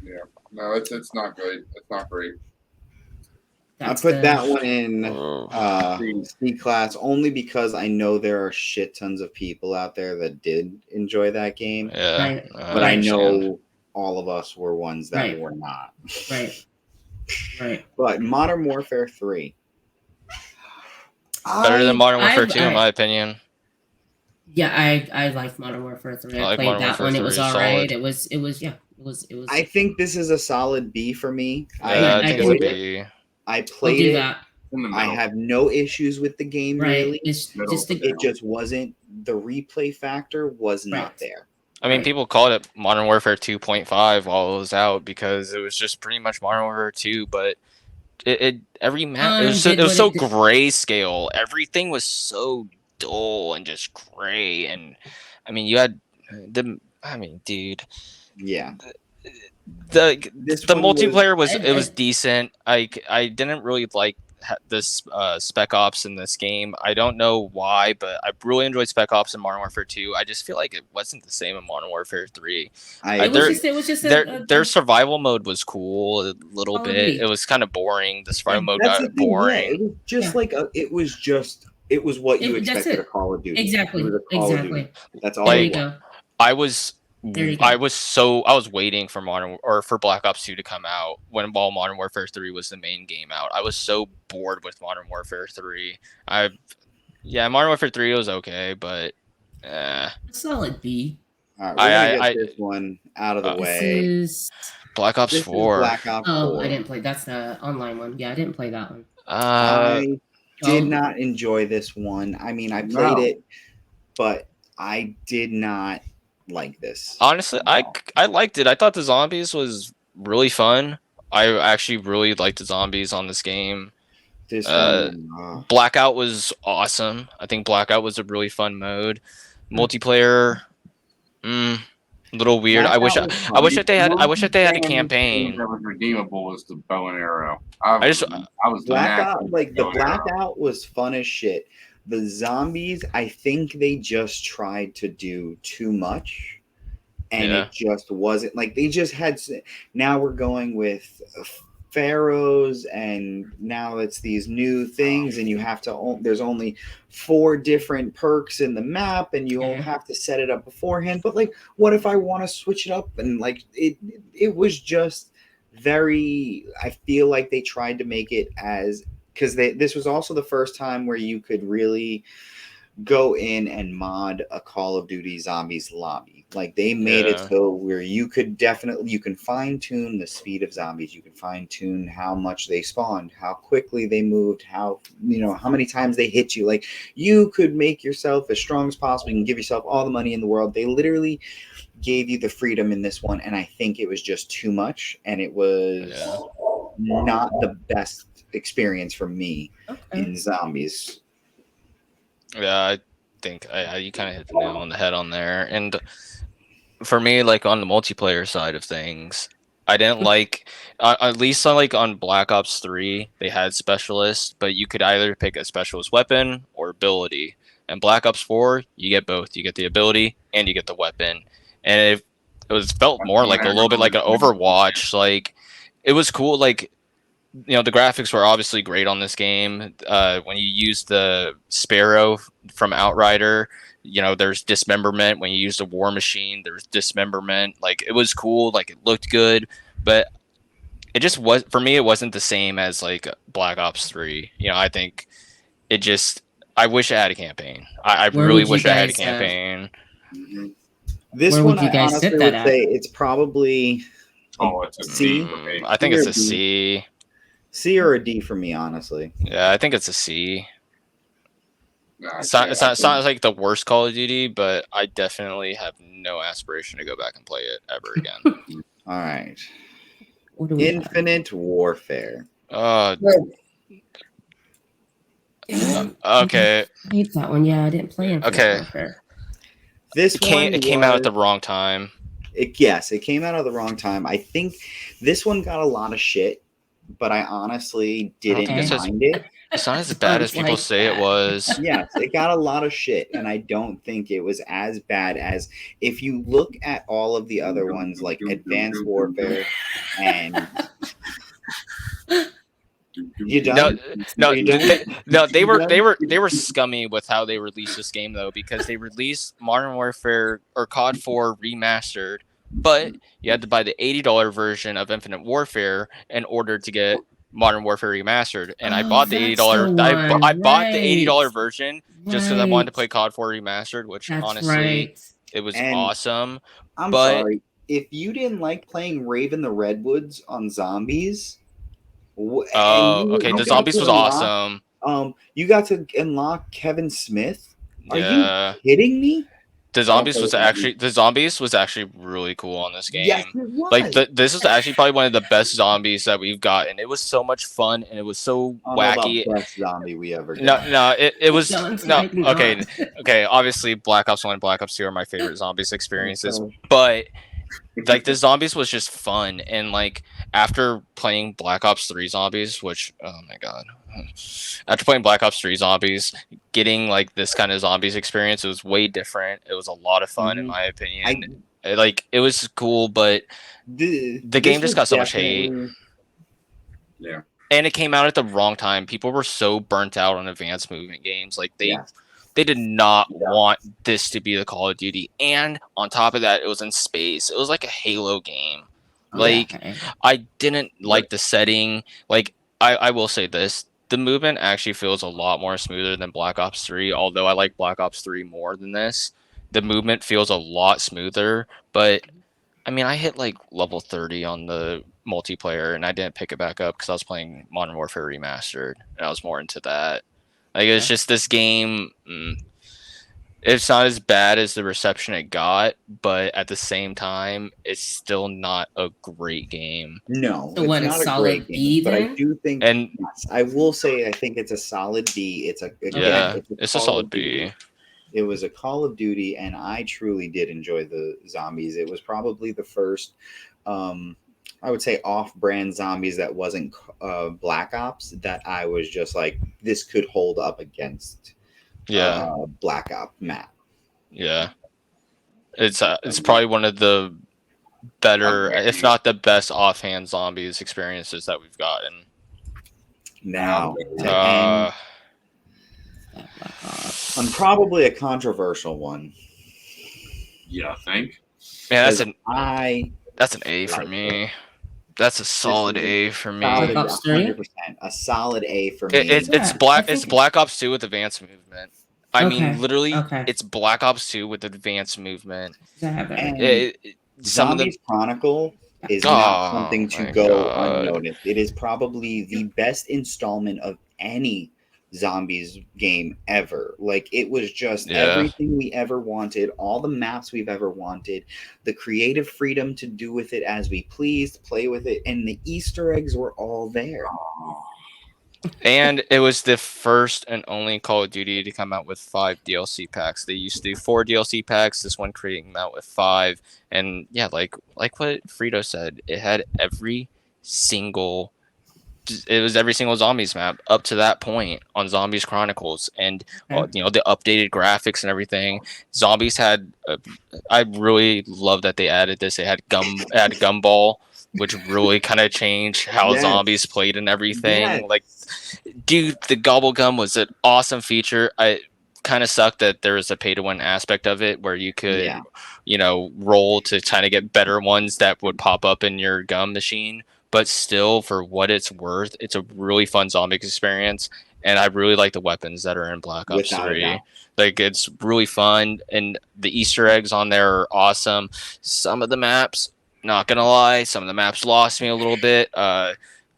Yeah, no, it's not good. It's not great. I That's put that one in Oh. C class only because I know there are shit tons of people out there that did enjoy that game, Yeah, Right. but I understand. know all of us were ones that Right. were not. Right. Right. But Modern Warfare 3. Better than Modern Warfare I've- 2, in my opinion. Yeah, I like Modern Warfare 3. I I like played Modern that Warfare one. It 3, was it's all right. solid. It was yeah. It was. I think this is a solid B for me. Yeah, I think it's a enjoyed it. B. I I'll played do it. that. In the I middle. have no issues with the game Right. really. It's Middle just of the It just wasn't, the replay factor was not Right. there. I mean, Right. people called it Modern Warfare 2.5 while it was out because it was just pretty much Modern Warfare 2, but it every map it was did what so it did. grayscale. Everything was so dull and just gray, and I mean, you had dude, Yeah. the This the one was- multiplayer was I- decent. I didn't really like this Spec Ops in this game. I don't know why, but I really enjoyed Spec Ops in Modern Warfare 2. I just feel like it wasn't the same in Modern Warfare 3. It was just Their survival mode was cool a little Call of bit. Duty. It was kind of boring. The survival mode That's the got thing, yeah, boring. it was just Yeah. like it was what you That's expected it. a Call of Duty. Exactly. It was a Call of Duty. Exactly. That's all There it you was. go. I was There you go. I was waiting for Black Ops 2 to come out while Modern Warfare 3 was the main game out. I was so bored with Modern Warfare 3. Modern Warfare 3 was okay, but A solid B. All right, we're gonna I- get this one out of the This way. This is Black Ops This is 4. Black Ops 4. I didn't play. That's the online one. Yeah, I didn't play that one. I did Oh. not enjoy this one. I mean, I played it, but I did not like this. Honestly, I liked it. I thought the zombies was really fun. I actually really liked the zombies on this game. This one, Blackout was awesome. I think Blackout was a really fun mode. Multiplayer, a little weird. I wish that they had a campaign. That was redeemable was the bow and arrow. I was Blackout, like the bow and arrow. Blackout was fun as shit. The zombies, I think they just tried to do too much, and it just wasn't like they just had. Now we're going with pharaohs, and now it's these new things, and you have to. There's only 4 different perks in the map, and you all have to set it up beforehand. But like, what if I want to switch it up? And like, it was just very. I feel like they tried to make it as. Because this was also the first time where you could really go in and mod a Call of Duty Zombies lobby. Like they made it so where you can fine tune the speed of zombies. You can fine tune how much they spawned, how quickly they moved, how many times they hit you. Like you could make yourself as strong as possible. You can give yourself all the money in the world. They literally gave you the freedom in this one, and I think it was just too much, and it was not the best experience for me in zombies. Yeah, I think you kind of hit the nail on the head on there. And for me, like on the multiplayer side of things, I didn't like at least on Black Ops 3 they had specialists, but you could either pick a specialist weapon or ability. And Black Ops 4 you get both. You get the ability and you get the weapon, and it felt more like a little bit like an Overwatch. Like it was cool. Like the graphics were obviously great on this game. When you use the Sparrow from Outrider, there's dismemberment. When you use the War Machine, there's dismemberment. Like it was cool. Like it looked good, but it just was for me. It wasn't the same as like Black Ops 3. I think it just. I wish I had a campaign. I really wish I had a campaign. This one, I honestly would say it's probably it's a C. I think it's a C. C or a D for me, honestly. Yeah, I think it's a C. It's not like the worst Call of Duty, but I definitely have no aspiration to go back and play it ever again. All right. Infinite Warfare. Okay. I hate that one. Yeah, I didn't play Infinite Warfare. This It came out at the wrong time. Yes, it came out at the wrong time. I think this one got a lot of shit, but I honestly didn't mind it. It's not as bad as people say it was. Yes, it got a lot of shit, and I don't think it was as bad as if you look at all of the other ones like Advanced Warfare and you done? No, You done? they were scummy with how they released this game though, because they released Modern Warfare or COD 4 remastered, but you had to buy the $80 version of Infinite Warfare in order to get Modern Warfare remastered, and I bought the $80. I bought the $80 version just because I wanted to play COD 4 remastered, which honestly it was awesome. I'm sorry if you didn't like playing Raven the Redwoods on Zombies. Okay. The Zombies was awesome. You got to unlock Kevin Smith. Are you kidding me? The Zombies was actually really cool on this game. Yes, it was. Like this is actually probably one of the best zombies that we've gotten. It was so much fun and it was so wacky. Best zombie we ever did. No, it was no. Okay. Obviously, Black Ops 1 and Black Ops 2 are my favorite zombies experiences, but like the Zombies was just fun, and like after playing Black Ops 3 Zombies, which oh my god, after playing Black Ops 3 Zombies, getting like this kind of zombies experience, it was way different. It was a lot of fun in my opinion. It was cool, but the game just got so much hate. Yeah. And it came out at the wrong time. People were so burnt out on advanced movement games. Like they did not want this to be the Call of Duty. And on top of that, it was in space. It was like a Halo game. Like I didn't like the setting. Like I will say this. The movement actually feels a lot more smoother than Black Ops 3, although I like Black Ops 3 more than this. The movement feels a lot smoother, but I mean, I hit like level 30 on the multiplayer and I didn't pick it back up because I was playing Modern Warfare Remastered and I was more into that. Like, it's just this game, it's not as bad as the reception it got, but at the same time, it's still not a great game. No, so what, it's not a solid B but then? I do think, and yes, I will say I think it's a solid B. It's a solid B. It was a Call of Duty, and I truly did enjoy the zombies. It was probably the first, I would say, off-brand zombies that wasn't Black Ops that I was just like, this could hold up against Black Ops map. Yeah. It's probably one of the better, if not the best offhand zombies experiences that we've gotten. Now, on probably a controversial one. Yeah, I think. Man, that's an A for me. That's a solid A for me. 100%. A solid A for me. It's Black Ops 2 with advanced movement. I mean, literally, it's Black Ops 2 with advanced movement. Zombies Chronicle is not something to go unnoticed. It is probably the best installment of any zombies game ever. Like, it was just everything we ever wanted, all the maps we've ever wanted, the creative freedom to do with it as we pleased, play with it, and the Easter eggs were all there. And it was the first and only Call of Duty to come out with 5 DLC packs. They used to do 4 DLC packs. This one came out with 5, and yeah, like what Frito said, it had every single zombies map up to that point on Zombies Chronicles, and the updated graphics and everything. Zombies had I really love that they added this. They had Gumball, which really kind of changed how zombies played and everything. Like, dude, the Gobble Gum was an awesome feature. I kind of sucked that there was a pay-to-win aspect of it where you could roll to kind of get better ones that would pop up in your gum machine. But still, for what it's worth, it's a really fun zombie experience, and I really like the weapons that are in Black Ops 3. Like, it's really fun, and the Easter eggs on there are awesome. Some of the maps, not gonna lie, some of the maps lost me a little bit. I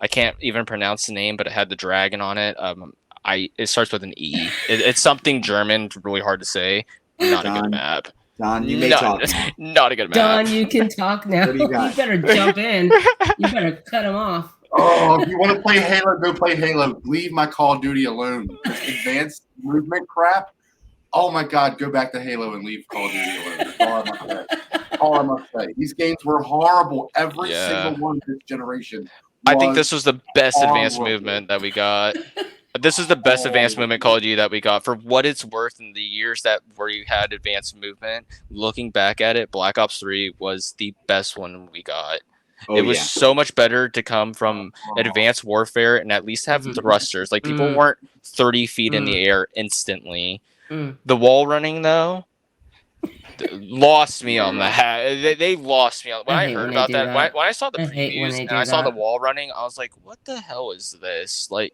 can't even pronounce the name, but it had the dragon on it. It starts with an E. It's something German, really hard to say. Not a good map. Don, you may talk now. Not a good map. Don, you can talk now. What do you got? You better jump in. You better cut him off. Oh, if you want to play Halo, go play Halo. Leave my Call of Duty alone. This advanced movement crap, Oh my God, go back to Halo and leave Call of Duty alone. That's all I must say. All I must say. These games were horrible. Every single one of this generation. I think this was the best advanced horrible. movement that we got. This is the best advanced movement Call of Duty that we got. For what it's worth, in the years that where you had advanced movement, looking back at it, Black Ops 3 was the best one we got. It was so much better to come from advanced warfare and at least have thrusters. Like, people weren't 30 feet in the air instantly. The wall running, though, lost me on that. They lost me on when I heard about that. When I saw the previews and I saw the wall running, I was like, "What the hell is this?" Like,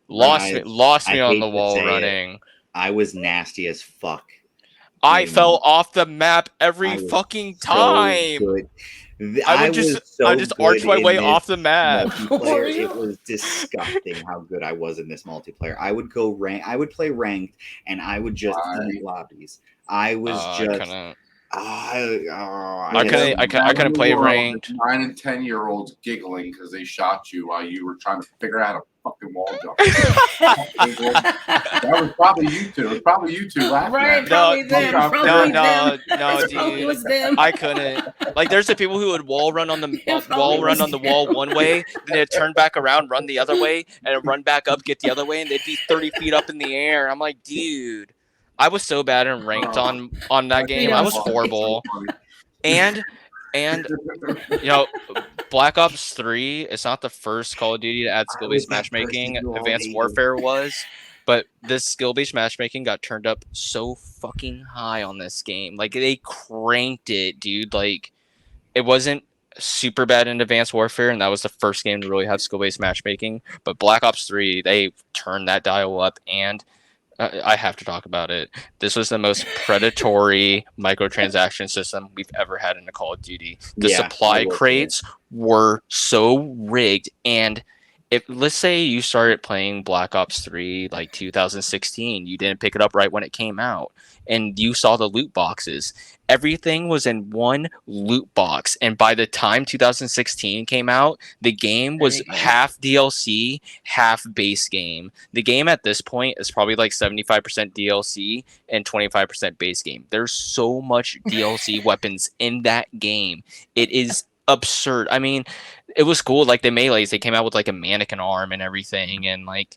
lost me on the wall running. I was nasty as fuck. I fell off the map every fucking time. I would just arch my way off the map. It was disgusting how good I was in this multiplayer. I would play ranked, and I would just eat lobbies. I was I couldn't play ranked. 9 and 10-year-olds giggling because they shot you while you were trying to figure out a fucking wall jump. That was probably you two. It was probably you two laughing. Right, probably them. No, dude. It was them. I couldn't. Like, there's the people who would wall run on the wall one way, then they'd turn back around, run the other way, and run back up, get the other way, and they'd be 30 feet up in the air. I'm like, dude. I was so bad and ranked on that game. I was horrible. And you know, Black Ops 3 is not the first Call of Duty to add skill-based matchmaking. Advanced Warfare was, but this skill-based matchmaking got turned up so fucking high on this game. Like, they cranked it, dude. Like, it wasn't super bad in Advanced Warfare, and that was the first game to really have skill-based matchmaking. But Black Ops 3, they turned that dial up, and I have to talk about it. This was the most predatory microtransaction system we've ever had in a Call of Duty. The supply crates were so rigged, and if, let's say you started playing Black Ops 3 like 2016, you didn't pick it up right when it came out, and you saw the loot boxes. Everything was in one loot box, and by the time 2016 came out, the game was half DLC, half base game. The game at this point is probably like 75% DLC and 25% base game. There's so much DLC weapons in that game. It is absurd. I mean, it was cool. Like, the melees, they came out with like a mannequin arm and everything, and like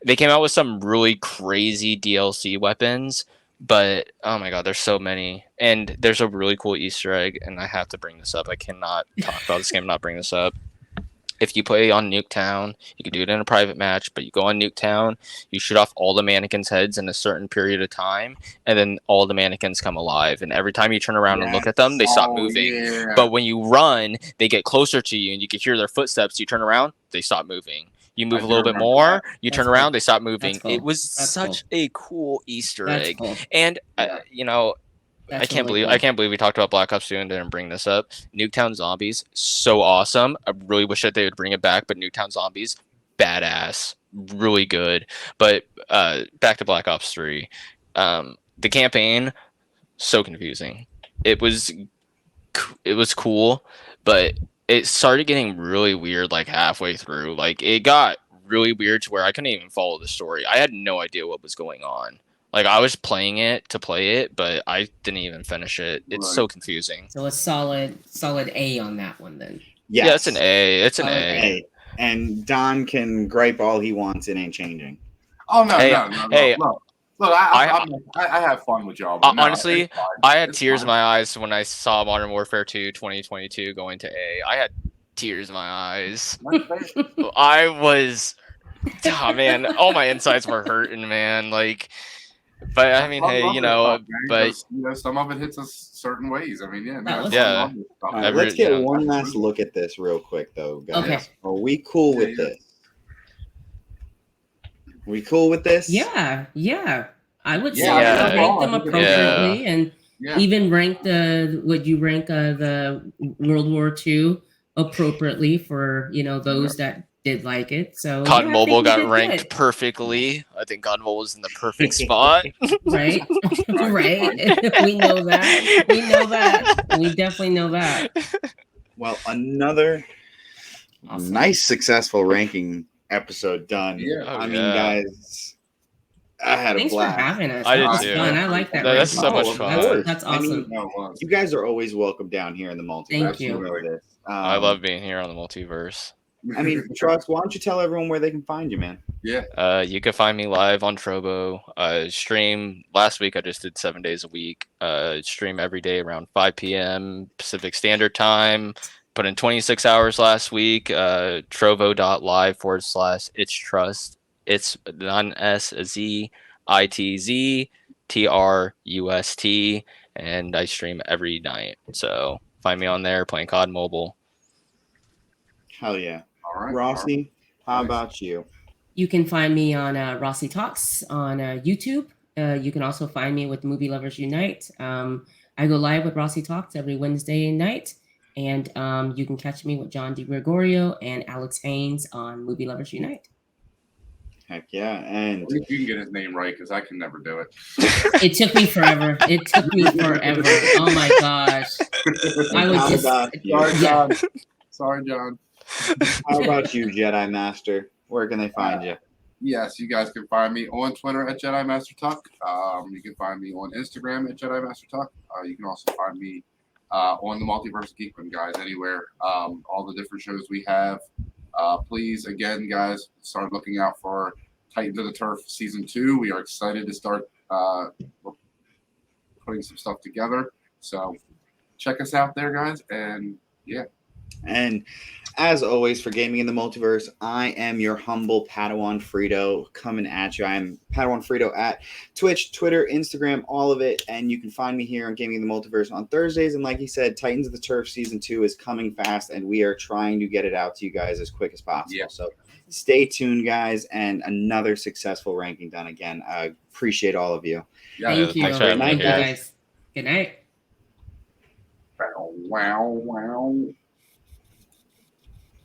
they came out with some really crazy DLC weapons. But oh my god, there's so many, and there's a really cool Easter egg, and I have to bring this up. I cannot talk about this game and not bring this up. If you play on Nuketown, you can do it in a private match, but you go on Nuketown, you shoot off all the mannequins' heads in a certain period of time, and then all the mannequins come alive. And every time you turn around and look at them, they stop moving. Yeah. But when you run, they get closer to you, and you can hear their footsteps. You turn around, they stop moving. You move a little bit more, you turn around, they stop moving. Cool. It was such a cool Easter egg. Cool. And, you know, I can't believe we talked about Black Ops 2 and didn't bring this up. Nuketown Zombies, so awesome. I really wish that they would bring it back, but Nuketown Zombies, badass, really good. But back to Black Ops 3. The campaign, so confusing. It was cool, but it started getting really weird like halfway through. Like, it got really weird to where I couldn't even follow the story. I had no idea what was going on. Like, I was playing it to play it, but I didn't even finish it. It's so confusing. So a solid A on that one then. Yes. Yeah, it's an A. It's an A. And Don can gripe all he wants. It ain't changing. Oh no, Hey, no. hey, Look, I have fun with y'all. But honestly, I had tears in my eyes when I saw Modern Warfare 2 2022 going to A. I had tears in my eyes. I was, oh man, all my insides were hurting, man. Like, but I mean, hey, you know, but you know, some of it hits us certain ways. I mean, yeah. All right, let's get one last look at this real quick, though, guys. Okay. Are we cool with this? We cool with this? Yeah. I would say Yeah. rank them appropriately, and Yeah. even rank would you rank the World War II appropriately for, you know, those that did like it. So COD yeah, Mobile got good. ranked perfectly. I think COD Mobile was in the perfect spot. Right. We know that. We definitely know that. Well, another nice successful ranking episode done. Yeah. I mean, guys, had a Thanks for blast. having us. I That did was too. fun. I like that. That's ranking. so much of fun. course. That's I mean, awesome. No, it was. you guys are always welcome down here in the multiverse. Thank you. know this. I love being here on the multiverse. I mean, Trust, why don't you tell everyone where they can find you, man? Yeah. You can find me live on Trovo. Stream last week. I just did 7 days a week. Stream every day around 5 p.m. Pacific Standard Time. Put in 26 hours last week. Trovo.live/it's trust. It's non S Z ITZ TRUST, and I stream every night. So find me on there playing COD Mobile. Hell yeah. All right. Rossi, how Nice. about you? You can find me on Rossi Talks on YouTube. You can also find me with Movie Lovers Unite. I go live with Rossi Talks every Wednesday night. And you can catch me with John DiGregorio and Alex Haynes on Movie Lovers Unite. Heck yeah. And At least you can get his name right because I can never do it. It took me forever. It took me forever. Oh my gosh. I would how just. about you? Sorry, Yeah. John. Sorry, John. How about you, Jedi Master? Where can they find you? Yes, you guys can find me on Twitter at Jedi Master Talk. You can find me on Instagram at Jedi Master Talk. You can also find me on the Multiverse Geekman, guys, anywhere. All the different shows we have. Please, again, guys, start looking out for Titans of the Turf Season 2. We are excited to start putting some stuff together. So check us out there, guys. And yeah. And as always, for Gaming in the Multiverse, I am your humble Padawan Frito coming at you. I'm Padawan Frito at Twitch, Twitter, Instagram, all of it. And you can find me here on Gaming in the Multiverse on Thursdays. And like he said, Titans of the Turf Season 2 is coming fast, and we are trying to get it out to you guys as quick as possible. Yeah. So stay tuned, guys, and another successful ranking done again. I appreciate all of you. Yeah. Thank you. Thanks for having me Thank you here. guys. Good night. Wow, wow.